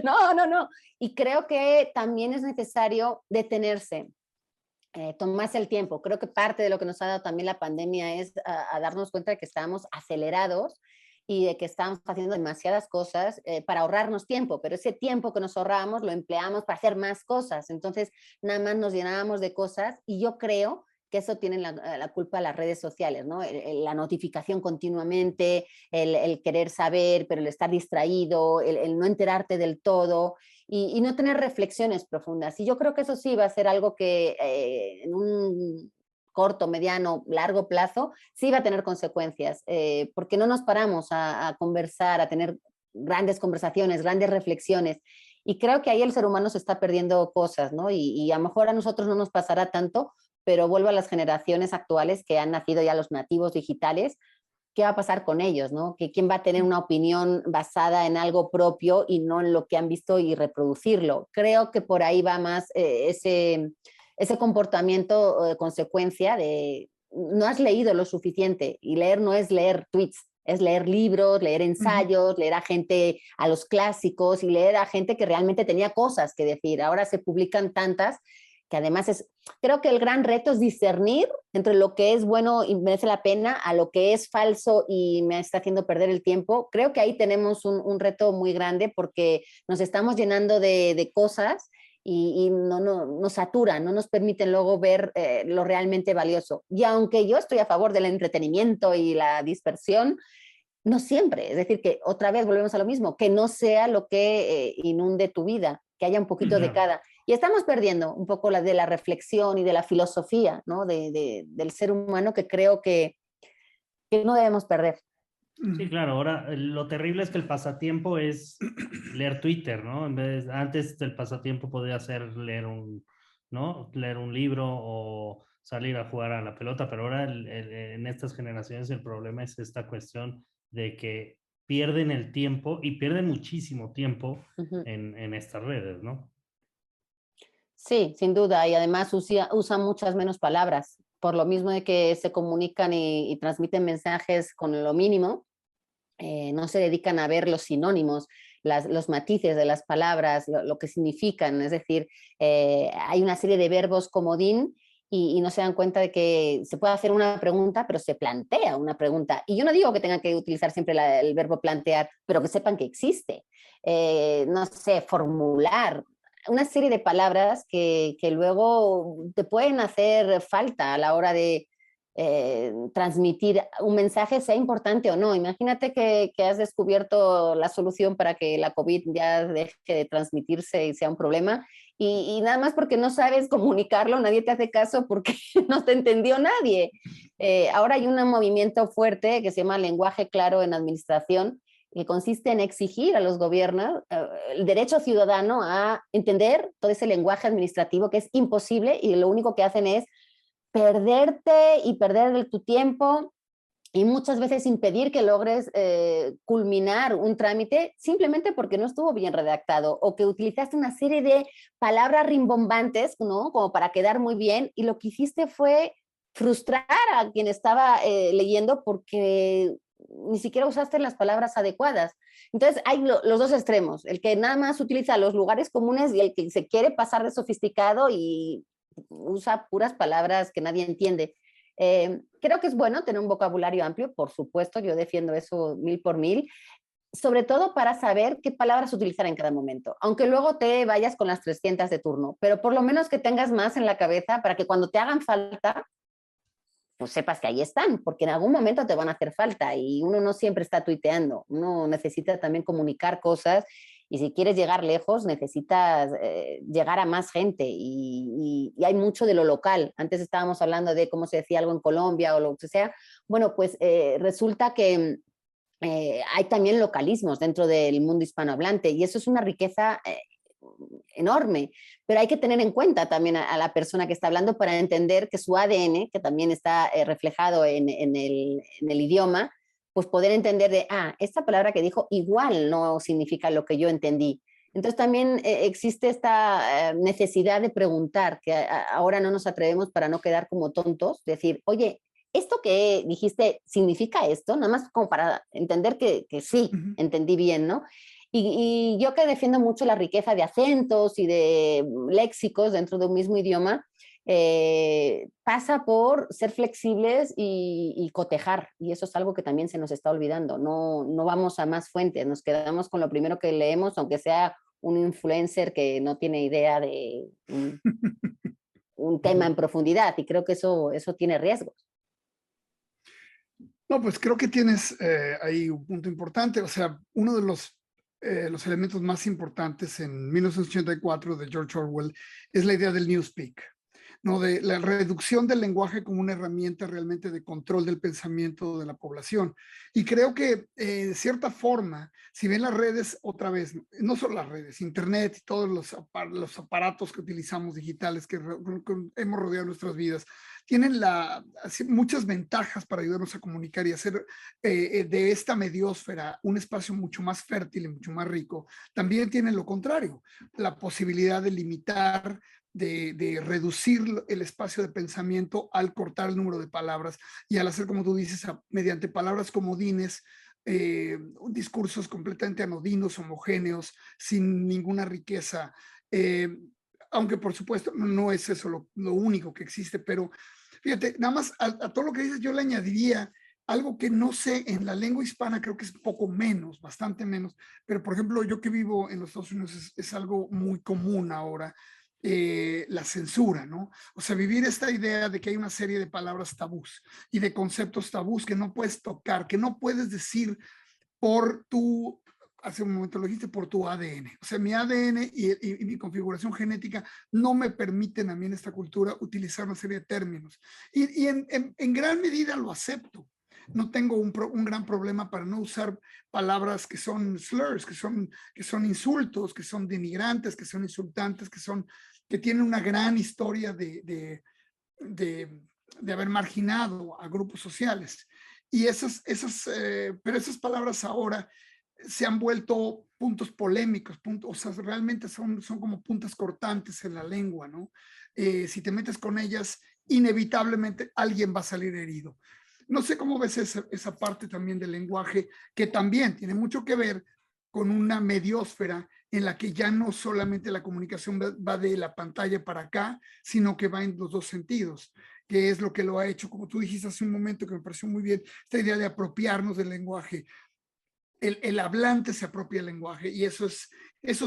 [SPEAKER 4] No. Y creo que también es necesario detenerse, tomarse el tiempo. Creo que parte de lo que nos ha dado también la pandemia es a darnos cuenta de que estábamos acelerados y de que estábamos haciendo demasiadas cosas para ahorrarnos tiempo, pero ese tiempo que nos ahorramos lo empleamos para hacer más cosas. Entonces, nada más nos llenábamos de cosas y yo creo que eso tienen la culpa las redes sociales, ¿no? La notificación continuamente, el querer saber, pero el estar distraído, el no enterarte del todo y no tener reflexiones profundas. Y yo creo que eso sí va a ser algo que en un corto, mediano, largo plazo, sí va a tener consecuencias, porque no nos paramos a conversar, a tener grandes conversaciones, grandes reflexiones. Y creo que ahí el ser humano se está perdiendo cosas, ¿no? Y a lo mejor a nosotros no nos pasará tanto, pero vuelvo a las generaciones actuales que han nacido ya los nativos digitales, ¿qué va a pasar con ellos, no? Que quién va a tener una opinión basada en algo propio y no en lo que han visto y reproducirlo. Creo que por ahí va más ese comportamiento consecuencia de no has leído lo suficiente y leer no es leer tweets, es leer libros, leer ensayos, leer a gente, a los clásicos y leer a gente que realmente tenía cosas que decir. Ahora se publican tantas que además creo que el gran reto es discernir entre lo que es bueno y merece la pena a lo que es falso y me está haciendo perder el tiempo. Creo que ahí tenemos un reto muy grande porque nos estamos llenando de cosas y no nos saturan, no nos permiten luego ver lo realmente valioso. Y aunque yo estoy a favor del entretenimiento y la dispersión, no siempre, es decir, que otra vez volvemos a lo mismo, que no sea lo que inunde tu vida, que haya un poquito de cada. Y estamos perdiendo un poco de la reflexión y de la filosofía, ¿no? Del ser humano que creo que no debemos perder.
[SPEAKER 2] Sí, claro, ahora lo terrible es que el pasatiempo es leer Twitter, ¿no? Antes el pasatiempo podía ser ¿no? Leer un libro o salir a jugar a la pelota, pero ahora en estas generaciones el problema es esta cuestión de que pierden el tiempo y pierden muchísimo tiempo en estas redes, ¿no?
[SPEAKER 4] Sí, sin duda, y además usan muchas menos palabras, por lo mismo de que se comunican y transmiten mensajes con lo mínimo, no se dedican a ver los sinónimos, los matices de las palabras, lo que significan, es decir, hay una serie de verbos comodín y no se dan cuenta de que se puede hacer una pregunta, pero se plantea una pregunta. Y yo no digo que tengan que utilizar siempre el verbo plantear, pero que sepan que existe. No sé, formular, una serie de palabras que luego te pueden hacer falta a la hora de transmitir un mensaje, sea importante o no. Imagínate que has descubierto la solución para que la COVID ya deje de transmitirse y sea un problema y nada más porque no sabes comunicarlo, nadie te hace caso porque no te entendió nadie. Ahora hay un movimiento fuerte que se llama lenguaje claro en administración, que consiste en exigir a los gobiernos el derecho ciudadano a entender todo ese lenguaje administrativo que es imposible y lo único que hacen es perderte y perder tu tiempo y muchas veces impedir que logres culminar un trámite simplemente porque no estuvo bien redactado o que utilizaste una serie de palabras rimbombantes, ¿no? Como para quedar muy bien y lo que hiciste fue frustrar a quien estaba leyendo porque ni siquiera usaste las palabras adecuadas. Entonces hay los dos extremos, el que nada más utiliza los lugares comunes y el que se quiere pasar de sofisticado y usa puras palabras que nadie entiende. Creo que es bueno tener un vocabulario amplio, por supuesto, yo defiendo eso 1000 por 1000, sobre todo para saber qué palabras utilizar en cada momento, aunque luego te vayas con las 300 de turno, pero por lo menos que tengas más en la cabeza para que cuando te hagan falta, pues sepas que ahí están, porque en algún momento te van a hacer falta y uno no siempre está tuiteando, uno necesita también comunicar cosas y si quieres llegar lejos necesitas llegar a más gente y hay mucho de lo local. Antes estábamos hablando de cómo se decía algo en Colombia o lo que sea. Bueno, pues resulta que hay también localismos dentro del mundo hispanohablante y eso es una riqueza enorme, pero hay que tener en cuenta también a la persona que está hablando para entender que su ADN, que también está reflejado en el idioma, pues poder entender de, esta palabra que dijo igual no significa lo que yo entendí. Entonces también existe esta necesidad de preguntar, que ahora no nos atrevemos para no quedar como tontos, decir, oye, ¿esto que dijiste significa esto? Nada más como para entender que sí, entendí bien, ¿no? Y yo que defiendo mucho la riqueza de acentos y de léxicos dentro de un mismo idioma, pasa por ser flexibles y cotejar. Y eso es algo que también se nos está olvidando. No vamos a más fuentes, nos quedamos con lo primero que leemos, aunque sea un influencer que no tiene idea de un tema en profundidad y creo que eso tiene riesgos.
[SPEAKER 3] No, pues creo que tienes ahí un punto importante. O sea, uno de los elementos más importantes en 1984 de George Orwell es la idea del newspeak, ¿no? De la reducción del lenguaje como una herramienta realmente de control del pensamiento de la población. Y creo que, de cierta forma, si ven las redes, otra vez, no solo las redes, Internet y todos los aparatos que utilizamos digitales que hemos rodeado nuestras vidas, tienen muchas ventajas para ayudarnos a comunicar y hacer de esta mediosfera un espacio mucho más fértil y mucho más rico. También tienen lo contrario, la posibilidad de limitar, de reducir el espacio de pensamiento al cortar el número de palabras y al hacer, como tú dices, mediante palabras comodines, discursos completamente anodinos, homogéneos, sin ninguna riqueza. Aunque por supuesto no es eso lo único que existe, pero fíjate, nada más a todo lo que dices yo le añadiría algo que no sé, en la lengua hispana creo que es poco menos, bastante menos, pero por ejemplo yo que vivo en los Estados Unidos es algo muy común ahora, la censura, ¿no? O sea, vivir esta idea de que hay una serie de palabras tabús y de conceptos tabús que no puedes tocar, que no puedes decir hace un momento lo dijiste, por tu ADN. O sea, mi ADN y mi configuración genética no me permiten a mí en esta cultura utilizar una serie de términos. Y en gran medida lo acepto. No tengo un gran problema para no usar palabras que son slurs, que son insultos, que son denigrantes, que son insultantes, que tienen una gran historia de haber marginado a grupos sociales. Y pero esas palabras ahora se han vuelto puntos polémicos, o sea, realmente son como puntas cortantes en la lengua, ¿no? Si te metes con ellas, inevitablemente alguien va a salir herido. No sé cómo ves esa parte también del lenguaje, que también tiene mucho que ver con una mediosfera en la que ya no solamente la comunicación va de la pantalla para acá, sino que va en los dos sentidos, que es lo que lo ha hecho, como tú dijiste hace un momento, que me pareció muy bien, esta idea de apropiarnos del lenguaje. El hablante se apropia del lenguaje y eso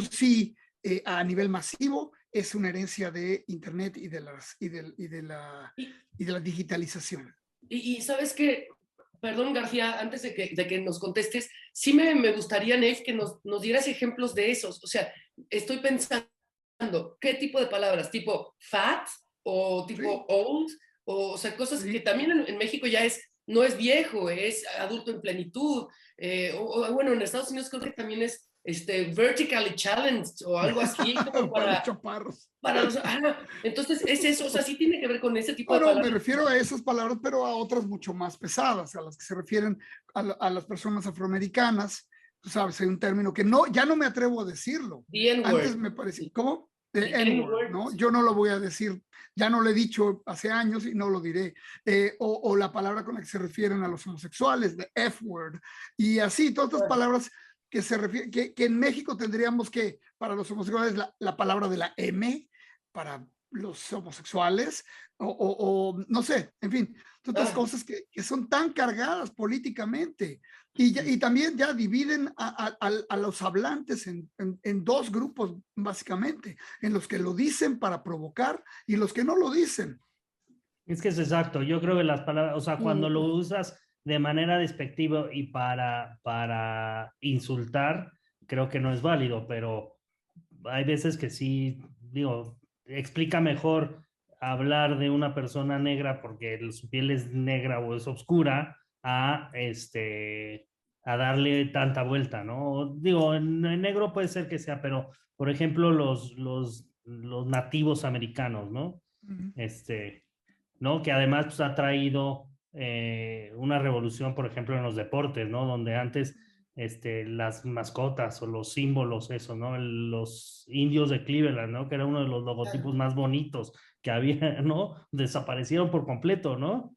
[SPEAKER 3] sí, a nivel masivo, es una herencia de Internet y de la digitalización.
[SPEAKER 1] Y sabes que, perdón García, antes de que nos contestes, sí me gustaría, Nef, que nos dieras ejemplos de esos. O sea, estoy pensando, ¿qué tipo de palabras? ¿Tipo fat o tipo old? O sea, cosas que también en México ya no es viejo, es adulto en plenitud. Bueno, en Estados Unidos creo que también es vertically challenged o algo así, como
[SPEAKER 3] para los chaparros.
[SPEAKER 1] Entonces, es eso, o sea, sí tiene que ver con ese tipo de
[SPEAKER 3] No,
[SPEAKER 1] palabras.
[SPEAKER 3] me refiero a esas palabras, pero a otras mucho más pesadas, a las que se refieren a las personas afroamericanas. Tú sabes, hay un término que ya no me atrevo a decirlo.
[SPEAKER 1] The N-word.
[SPEAKER 3] Antes me parecía, ¿cómo? The N-word, ¿no? Yo no lo voy a decir, ya no lo he dicho hace años y no lo diré. O la palabra con la que se refieren a los homosexuales, the F-word. Y así, todas estas palabras que se refieren, que en México tendríamos que, para los homosexuales, la palabra de la M, para los homosexuales, o no sé, en fin, todas cosas que son tan cargadas políticamente y también ya dividen a los hablantes en dos grupos básicamente, en los que lo dicen para provocar y los que no lo dicen.
[SPEAKER 2] Es que es exacto, yo creo que las palabras, o sea, cuando lo usas de manera despectiva y para insultar, creo que no es válido, pero hay veces que sí, digo, explica mejor hablar de una persona negra porque su piel es negra o es oscura a darle tanta vuelta, ¿no? Digo, en negro puede ser que sea, pero por ejemplo los nativos americanos, ¿no? ¿No? Que además pues, ha traído una revolución, por ejemplo, en los deportes, ¿no? Donde antes las mascotas o los símbolos, eso, ¿no? Los indios de Cleveland, ¿no? Que era uno de los logotipos más bonitos que había, ¿no? Desaparecieron por completo, ¿no?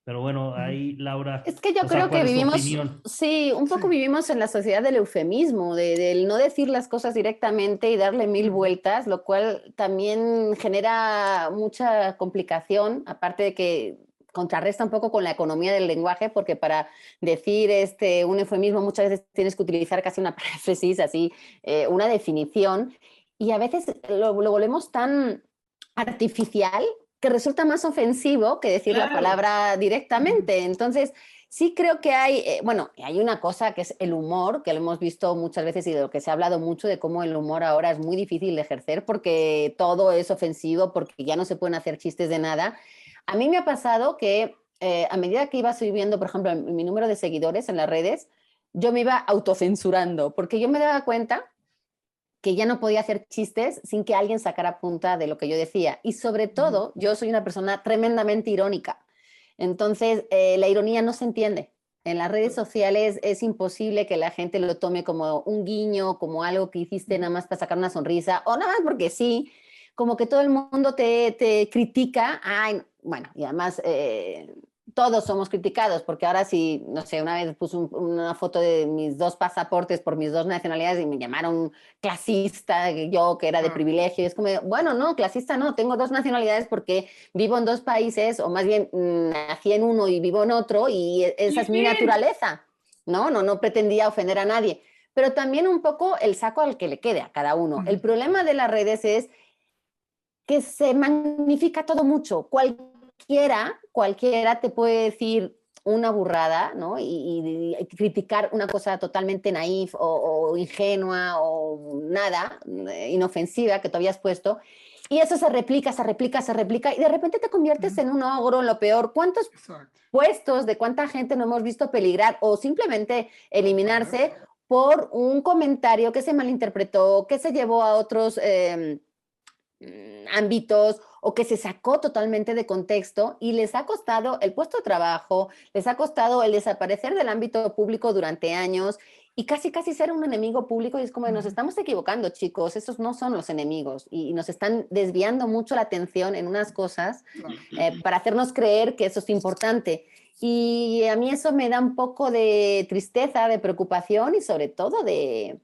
[SPEAKER 2] Pero bueno, ahí Laura.
[SPEAKER 4] Es que yo creo que vivimos, sí, un poco vivimos en la sociedad del eufemismo, del no decir las cosas directamente y darle mil vueltas, lo cual también genera mucha complicación, aparte de que contrarresta un poco con la economía del lenguaje, porque para decir un eufemismo muchas veces tienes que utilizar casi una paráfrasis, así, una definición, y a veces lo volvemos tan artificial que resulta más ofensivo que decir la palabra directamente. Entonces, sí creo que hay, hay una cosa que es el humor, que lo hemos visto muchas veces y de lo que se ha hablado mucho, de cómo el humor ahora es muy difícil de ejercer porque todo es ofensivo, porque ya no se pueden hacer chistes de nada. A mí me ha pasado que a medida que iba subiendo, por ejemplo, mi número de seguidores en las redes, yo me iba autocensurando, porque yo me daba cuenta que ya no podía hacer chistes sin que alguien sacara punta de lo que yo decía. Y sobre todo, yo soy una persona tremendamente irónica. Entonces, la ironía no se entiende. En las redes sociales es imposible que la gente lo tome como un guiño, como algo que hiciste nada más para sacar una sonrisa, o nada más porque sí, como que todo el mundo te critica. Ay, bueno, y además todos somos criticados, porque ahora sí, no sé, una vez puse una foto de mis 2 pasaportes por mis 2 nacionalidades y me llamaron clasista, yo que era de privilegio. Y es como, bueno, no, clasista no, tengo 2 nacionalidades porque vivo en 2 países, o más bien nací en uno y vivo en otro, y esa es mi naturaleza. No pretendía ofender a nadie. Pero también un poco el saco al que le quede a cada uno. El problema de las redes es que se magnifica todo mucho. Cualquiera te puede decir una burrada, ¿no? Y criticar una cosa totalmente naif o ingenua o nada, inofensiva que tú habías puesto. Y eso se replica y de repente te conviertes en un ogro, en lo peor. ¿Cuántos puestos de cuánta gente no hemos visto peligrar o simplemente eliminarse por un comentario que se malinterpretó, que se llevó a otros ámbitos o que se sacó totalmente de contexto y les ha costado el puesto de trabajo, les ha costado el desaparecer del ámbito público durante años y casi ser un enemigo público? Y es como, nos estamos equivocando, chicos, esos no son los enemigos y nos están desviando mucho la atención en unas cosas para hacernos creer que eso es importante. Y a mí eso me da un poco de tristeza, de preocupación y sobre todo de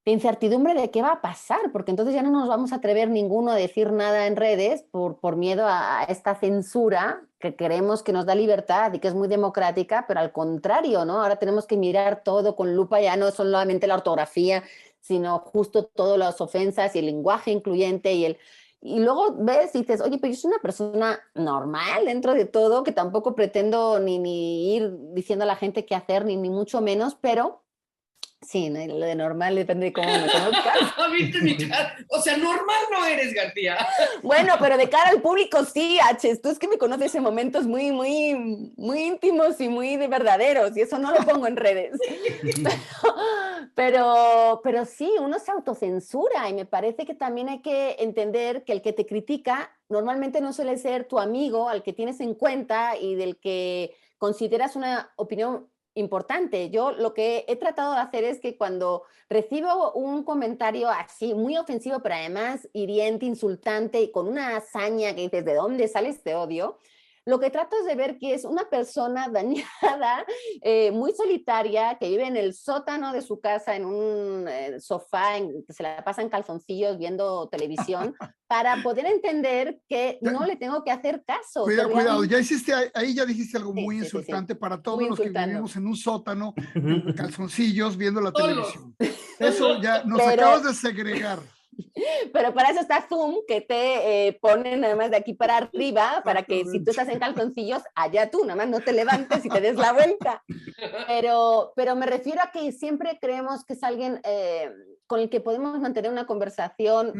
[SPEAKER 4] incertidumbre de qué va a pasar, porque entonces ya no nos vamos a atrever ninguno a decir nada en redes por miedo a esta censura que creemos que nos da libertad y que es muy democrática, pero al contrario, ¿no? Ahora tenemos que mirar todo con lupa, ya no solamente la ortografía, sino justo todas las ofensas y el lenguaje incluyente y luego ves y dices, oye, pero yo soy una persona normal dentro de todo, que tampoco pretendo ni ir diciendo a la gente qué hacer, ni mucho menos, pero sí, ¿no? Lo de normal depende de cómo me conozcas.
[SPEAKER 1] ¿Viste mi cara? O sea, normal no eres, García.
[SPEAKER 4] Bueno, pero de cara al público sí, H. Tú es que me conoces en momentos muy íntimos y muy de verdaderos, y eso no lo pongo en redes. Pero sí, uno se autocensura y me parece que también hay que entender que el que te critica normalmente no suele ser tu amigo al que tienes en cuenta y del que consideras una opinión importante. Yo lo que he tratado de hacer es que cuando recibo un comentario así muy ofensivo, pero además hiriente, insultante y con una hazaña que dices, ¿de dónde sale este odio? Lo que trato es de ver que es una persona dañada, muy solitaria, que vive en el sótano de su casa, en un sofá, que se la pasa en calzoncillos viendo televisión, para poder entender que no le tengo que hacer caso.
[SPEAKER 3] Cuidado, ahí ya dijiste algo muy insultante para todos los que vivimos en un sótano, en calzoncillos, viendo la televisión. Eso ya nos acabas de segregar.
[SPEAKER 4] Pero para eso está Zoom, que te ponen nada más de aquí para arriba, para que si tú estás en calzoncillos, allá tú, nada más no te levantes y te des la vuelta. Pero me refiero a que siempre creemos que es alguien con el que podemos mantener una conversación,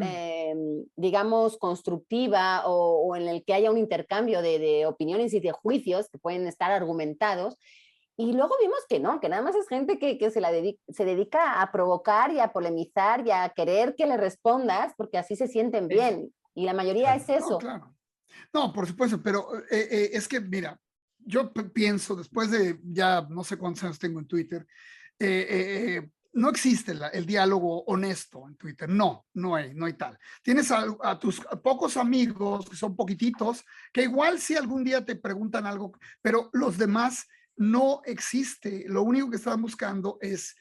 [SPEAKER 4] digamos, constructiva o en el que haya un intercambio de opiniones y de juicios que pueden estar argumentados. Y luego vimos que no, que nada más es gente que se dedica a provocar y a polemizar y a querer que le respondas porque así se sienten bien. Y la mayoría es eso.
[SPEAKER 3] No, claro. No, por supuesto, pero es que, mira, yo pienso, después de ya no sé cuántos años tengo en Twitter, no existe el diálogo honesto en Twitter. No hay tal. Tienes a tus pocos amigos, que son poquititos, que igual si algún día te preguntan algo, pero los demás no existe. Lo único que están buscando es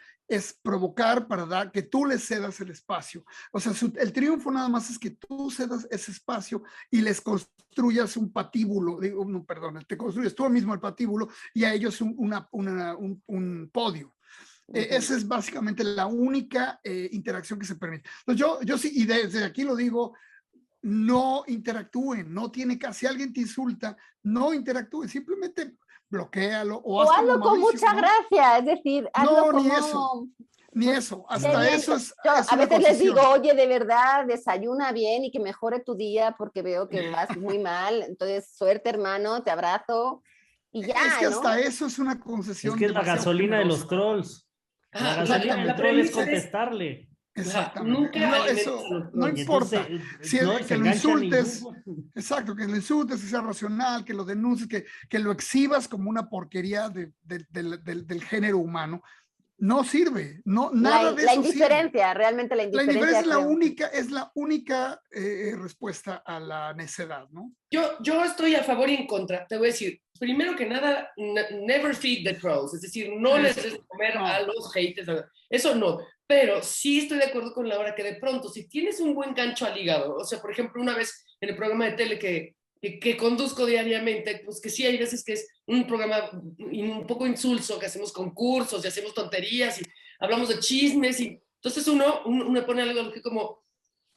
[SPEAKER 3] provocar para dar que tú les cedas el espacio. O sea, el triunfo nada más es que tú cedas ese espacio y les construyas un patíbulo, te construyes tú mismo el patíbulo y a ellos un podio. Esa es básicamente la única interacción que se permite. Entonces yo sí, y desde aquí lo digo, no interactúen, no tiene que, si alguien te insulta, no interactúen, simplemente bloquéalo o
[SPEAKER 4] hazlo con mucha gracia, es decir, hazlo
[SPEAKER 3] no,
[SPEAKER 4] como...
[SPEAKER 3] ni eso,
[SPEAKER 4] Qué
[SPEAKER 3] hasta
[SPEAKER 4] bien.
[SPEAKER 3] eso es
[SPEAKER 4] Yo
[SPEAKER 3] es
[SPEAKER 4] a
[SPEAKER 3] una
[SPEAKER 4] veces les digo,
[SPEAKER 3] concesión.
[SPEAKER 4] oye, de verdad, desayuna bien y que mejore tu día porque veo que vas muy mal. Entonces, suerte, hermano, te abrazo y
[SPEAKER 3] Es
[SPEAKER 4] ya,
[SPEAKER 3] que
[SPEAKER 4] ¿no?
[SPEAKER 3] hasta eso es una
[SPEAKER 2] Es
[SPEAKER 3] concesión
[SPEAKER 2] que es la
[SPEAKER 3] demasiado
[SPEAKER 2] gasolina de los
[SPEAKER 3] generosa.
[SPEAKER 2] trolls. La
[SPEAKER 1] Ajá,
[SPEAKER 2] gasolina del
[SPEAKER 1] la
[SPEAKER 2] troll es
[SPEAKER 1] premisa es,
[SPEAKER 2] contestarle.
[SPEAKER 1] ajá,
[SPEAKER 3] Exactamente.
[SPEAKER 1] nunca
[SPEAKER 3] No,
[SPEAKER 1] alimentes
[SPEAKER 3] eso
[SPEAKER 1] a los
[SPEAKER 3] no
[SPEAKER 2] Y
[SPEAKER 1] trolls.
[SPEAKER 2] entonces,
[SPEAKER 3] importa. Si
[SPEAKER 2] no, y se
[SPEAKER 3] que lo
[SPEAKER 2] enganchan y...
[SPEAKER 3] insultes, exacto, que lo insultes, que sea racional, que lo denuncies, que lo exhibas como una porquería del género humano, no sirve. No, nada de
[SPEAKER 4] La
[SPEAKER 3] eso sirve.
[SPEAKER 4] indiferencia, realmente la
[SPEAKER 3] La indiferencia
[SPEAKER 4] indiferencia, creo.
[SPEAKER 3] es la única respuesta a la necedad, ¿no?
[SPEAKER 1] Yo estoy a favor y en contra. Te voy a decir, primero que nada, never feed the trolls, es decir, no les des de comer a los haters, eso no. Pero sí estoy de acuerdo con Laura que de pronto, si tienes un buen gancho al hígado, o sea, por ejemplo, una vez en el programa de tele que conduzco diariamente, pues que sí hay veces que es un programa un poco insulso, que hacemos concursos y hacemos tonterías y hablamos de chismes y entonces uno pone algo que como,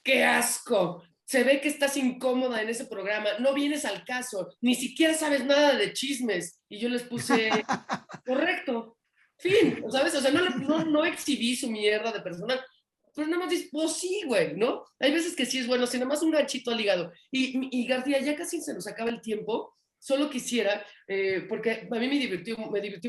[SPEAKER 1] qué asco, se ve que estás incómoda en ese programa, no vienes al caso, ni siquiera sabes nada de chismes. Y yo les puse, correcto, fin, ¿sabes? O sea, no exhibí su mierda de persona, pero nada más dices, pues sí, güey, ¿no? Hay veces que sí es bueno, si nada más un ganchito al hígado. Y García, ya casi se nos acaba el tiempo, solo quisiera, porque a mí me divirtió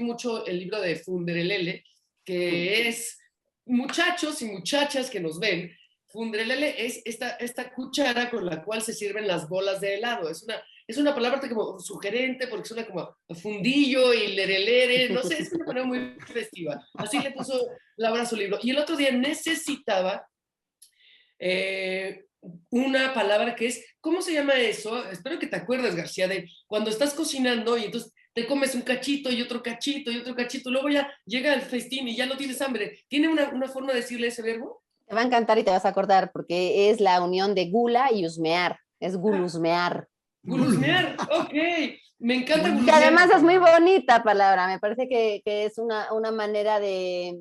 [SPEAKER 1] mucho el libro de Funderelele, que es muchachos y muchachas que nos ven. Funderelele es esta cuchara con la cual se sirven las bolas de helado. Es una palabra como sugerente porque suena como fundillo y lerelere, no sé, es una palabra muy festiva. Así le puso Laura a su libro. Y el otro día necesitaba eh, una palabra que es, ¿cómo se llama eso? Espero que te acuerdes, García, de cuando estás cocinando y entonces te comes un cachito y otro cachito y otro cachito, luego ya llega el festín y ya no tienes hambre. ¿Tiene una forma de decirle ese verbo?
[SPEAKER 4] Te va a encantar y te vas a acordar porque es la unión de gula y husmear, es gulusmear.
[SPEAKER 1] Guluzmear, ok. Me encanta
[SPEAKER 4] Que
[SPEAKER 1] guluzmear.
[SPEAKER 4] además es muy bonita palabra, me parece que es una manera de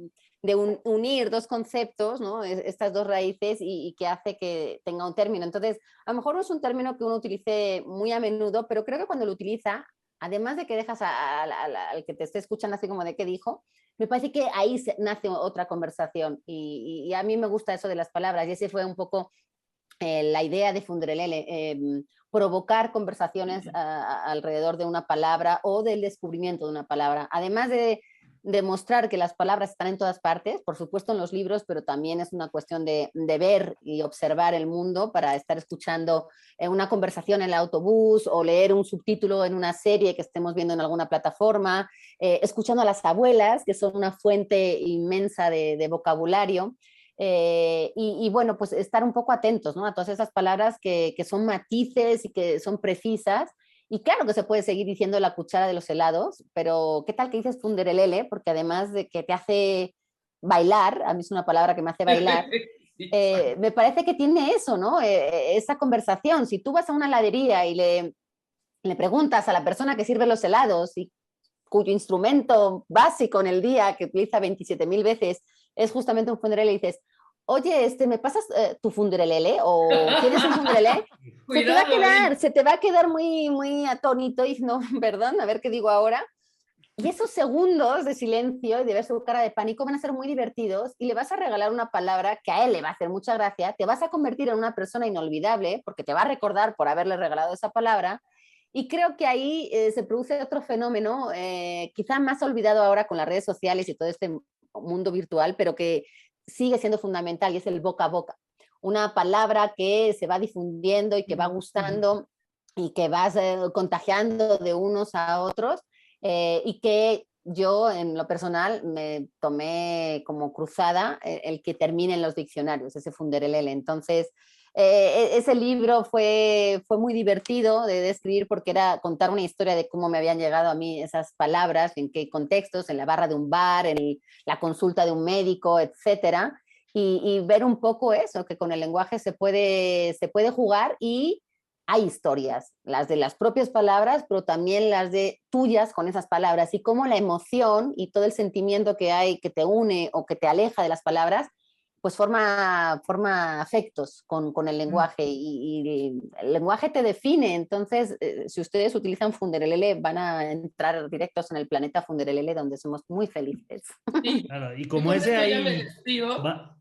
[SPEAKER 4] unir dos conceptos, ¿no? Estas dos raíces y que hace que tenga un término. Entonces, a lo mejor no es un término que uno utilice muy a menudo, pero creo que cuando lo utiliza, además de que dejas al que te esté escuchando así como de qué dijo, me parece que ahí nace otra conversación y a mí me gusta eso de las palabras y ese fue un poco la idea de Funderelele, provocar conversaciones alrededor de una palabra o del descubrimiento de una palabra. Además de demostrar que las palabras están en todas partes, por supuesto en los libros, pero también es una cuestión de ver y observar el mundo para estar escuchando una conversación en el autobús o leer un subtítulo en una serie que estemos viendo en alguna plataforma, escuchando a las abuelas, que son una fuente inmensa de vocabulario. Bueno, pues estar un poco atentos, ¿no? A todas esas palabras que son matices y que son precisas. Y claro que se puede seguir diciendo la cuchara de los helados, pero ¿qué tal que dices funderelele? Porque además de que te hace bailar, a mí es una palabra que me hace bailar, me parece que tiene eso, ¿no? Esa conversación. Si tú vas a una heladería y le preguntas a la persona que sirve los helados y cuyo instrumento básico en el día que utiliza 27.000 veces es justamente un funderele y dices, oye, ¿me pasas tu funderelele? ¿O tienes un funderele?
[SPEAKER 1] Cuidado,
[SPEAKER 4] se te va a quedar muy, muy atónito y no, perdón, a ver qué digo ahora. Y esos segundos de silencio y de ver su cara de pánico van a ser muy divertidos y le vas a regalar una palabra que a él le va a hacer mucha gracia, te vas a convertir en una persona inolvidable porque te va a recordar por haberle regalado esa palabra. Y creo que ahí se produce otro fenómeno, quizá más olvidado ahora con las redes sociales y todo este mundo virtual, pero que sigue siendo fundamental y es el boca a boca. Una palabra que se va difundiendo y que va gustando y que vas contagiando de unos a otros y que yo en lo personal me tomé como cruzada el que termine en los diccionarios, ese funderelele. Entonces, ese libro fue muy divertido de escribir porque era contar una historia de cómo me habían llegado a mí esas palabras, en qué contextos, en la barra de un bar, en la consulta de un médico, etcétera, y ver un poco eso, que con el lenguaje se puede jugar y hay historias, las de las propias palabras, pero también las de tuyas con esas palabras y cómo la emoción y todo el sentimiento que hay que te une o que te aleja de las palabras pues forma afectos con el lenguaje y el lenguaje te define. Entonces, si ustedes utilizan Funderelele, van a entrar directos en el planeta Funderelele, donde somos muy felices.
[SPEAKER 1] Sí.
[SPEAKER 2] Claro, y como ese hay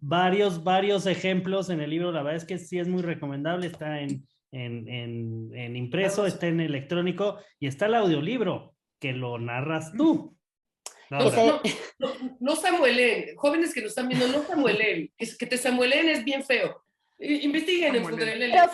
[SPEAKER 2] varios ejemplos en el libro, la verdad es que sí es muy recomendable, está en impreso, está en electrónico y está el audiolibro, que lo narras tú.
[SPEAKER 1] No samuelen, jóvenes que nos están viendo, no samuelen, que te samuelen es bien feo. Investiguen en Funderelele.
[SPEAKER 4] Pero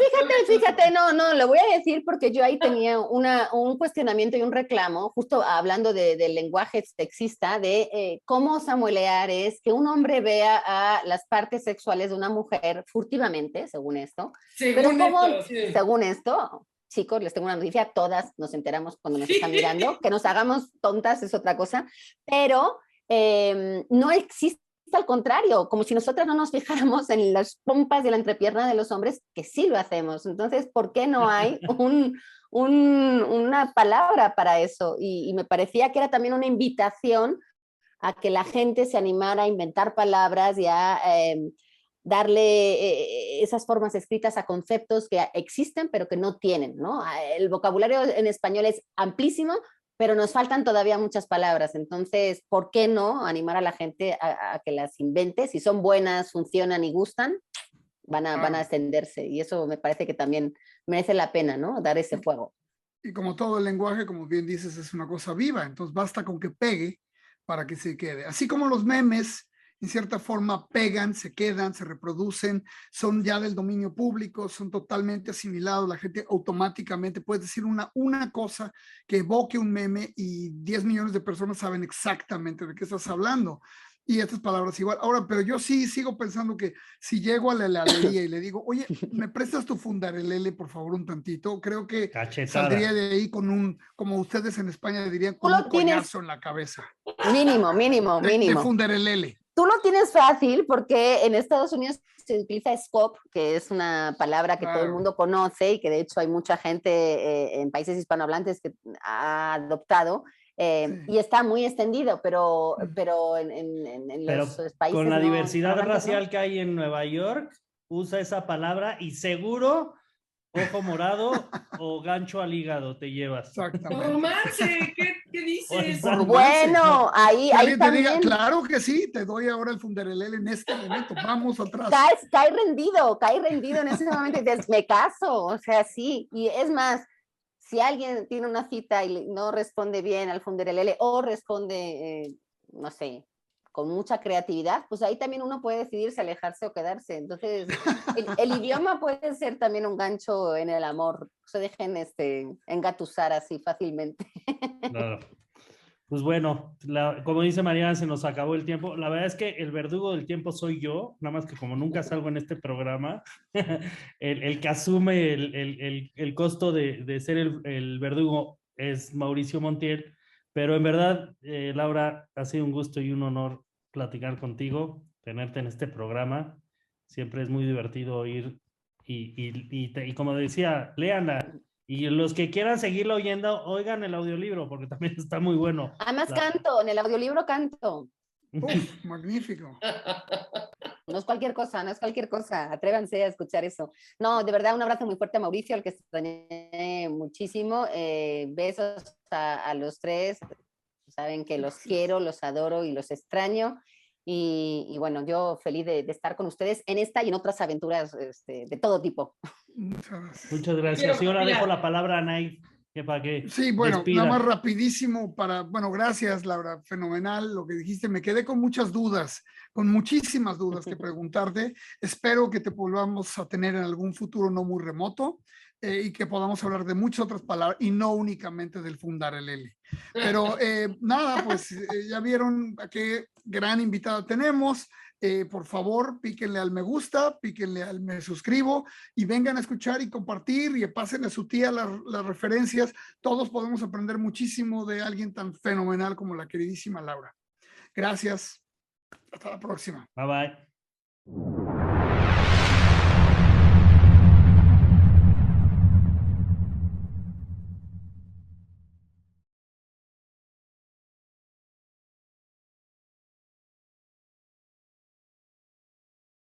[SPEAKER 4] fíjate, no, lo voy a decir porque yo ahí tenía un cuestionamiento y un reclamo, justo hablando del lenguaje sexista, de cómo samuelear es que un hombre vea a las partes sexuales de una mujer furtivamente, según esto. Según esto, chicos, les tengo una noticia, todas nos enteramos cuando nos están mirando, que nos hagamos tontas es otra cosa, pero no existe. Al contrario, como si nosotras no nos fijáramos en las pompas de la entrepierna de los hombres, que sí lo hacemos. Entonces, ¿por qué no hay una palabra para eso? Y me parecía que era también una invitación a que la gente se animara a inventar palabras y a darle esas formas escritas a conceptos que existen pero que no tienen, ¿no? El vocabulario en español es amplísimo, pero nos faltan todavía muchas palabras. Entonces, ¿por qué no animar a la gente a que las invente? Si son buenas, funcionan y gustan, van a extenderse. Y eso me parece que también merece la pena, ¿no? Dar ese fuego.
[SPEAKER 3] Y como todo el lenguaje, como bien dices, es una cosa viva. Entonces, basta con que pegue para que se quede. Así como los memes, en cierta forma, pegan, se quedan, se reproducen, son ya del dominio público, son totalmente asimilados, la gente automáticamente puede decir una cosa que evoque un meme y 10 millones de personas saben exactamente de qué estás hablando. Y estas palabras igual. Ahora, pero yo sí sigo pensando que si llego a la heladería y le digo, oye, ¿me prestas tu Funderelele, por favor, un tantito? Creo que saldría de ahí con como ustedes en España dirían, con un coñazo en la cabeza.
[SPEAKER 4] Mínimo.
[SPEAKER 3] De Funderelele.
[SPEAKER 4] Tú lo tienes fácil porque en Estados Unidos se utiliza SCOP, que es una palabra que todo el mundo conoce y que de hecho hay mucha gente en países hispanohablantes que ha adoptado y está muy extendido, pero en los países
[SPEAKER 2] con la diversidad racial
[SPEAKER 4] ¿no?
[SPEAKER 2] que hay en Nueva York, usa esa palabra y seguro ojo morado o gancho al hígado te llevas.
[SPEAKER 3] Exactamente.
[SPEAKER 1] Romance, ¿qué dices?
[SPEAKER 4] Bueno, ahí también.
[SPEAKER 3] Diga, claro que sí, te doy ahora el Funderelele en este momento, vamos atrás.
[SPEAKER 4] Cae rendido en ese momento y dices, me caso, o sea, sí. Y es más, si alguien tiene una cita y no responde bien al Funderelele o responde, no sé, con mucha creatividad, pues ahí también uno puede decidir si alejarse o quedarse. Entonces, el idioma puede ser también un gancho en el amor. No se dejen engatusar así fácilmente.
[SPEAKER 2] Claro. Pues bueno, como dice Mariana, se nos acabó el tiempo. La verdad es que el verdugo del tiempo soy yo, nada más que como nunca salgo en este programa, el que asume el costo de ser el verdugo es Mauricio Montiel, pero en verdad, Laura, ha sido un gusto y un honor platicar contigo, tenerte en este programa. Siempre es muy divertido oír y como decía, léanla. Y los que quieran seguirlo oyendo, oigan el audiolibro, porque también está muy bueno.
[SPEAKER 4] Además canto, en el audiolibro canto.
[SPEAKER 3] Uf, magnífico.
[SPEAKER 4] No es cualquier cosa, atrévanse a escuchar eso. No, de verdad, un abrazo muy fuerte a Mauricio, al que extrañé muchísimo. Besos a los tres, saben que los quiero, los adoro y los extraño. Y bueno, yo feliz de estar con ustedes en esta y en otras aventuras de todo tipo.
[SPEAKER 3] Muchas
[SPEAKER 2] gracias. Y ahora dejo la palabra a Nay.
[SPEAKER 3] Sí, bueno, nada más rapidísimo gracias Laura, fenomenal lo que dijiste, me quedé con muchas dudas, con muchísimas dudas que preguntarte, espero que te volvamos a tener en algún futuro no muy remoto y que podamos hablar de muchas otras palabras y no únicamente del Funderelele. Pero nada, pues ya vieron a qué gran invitada tenemos. Por favor, píquenle al me gusta, píquenle al me suscribo y vengan a escuchar y compartir y pásenle a su tía las referencias. Todos podemos aprender muchísimo de alguien tan fenomenal como la queridísima Laura. Gracias. Hasta la próxima.
[SPEAKER 2] Bye bye.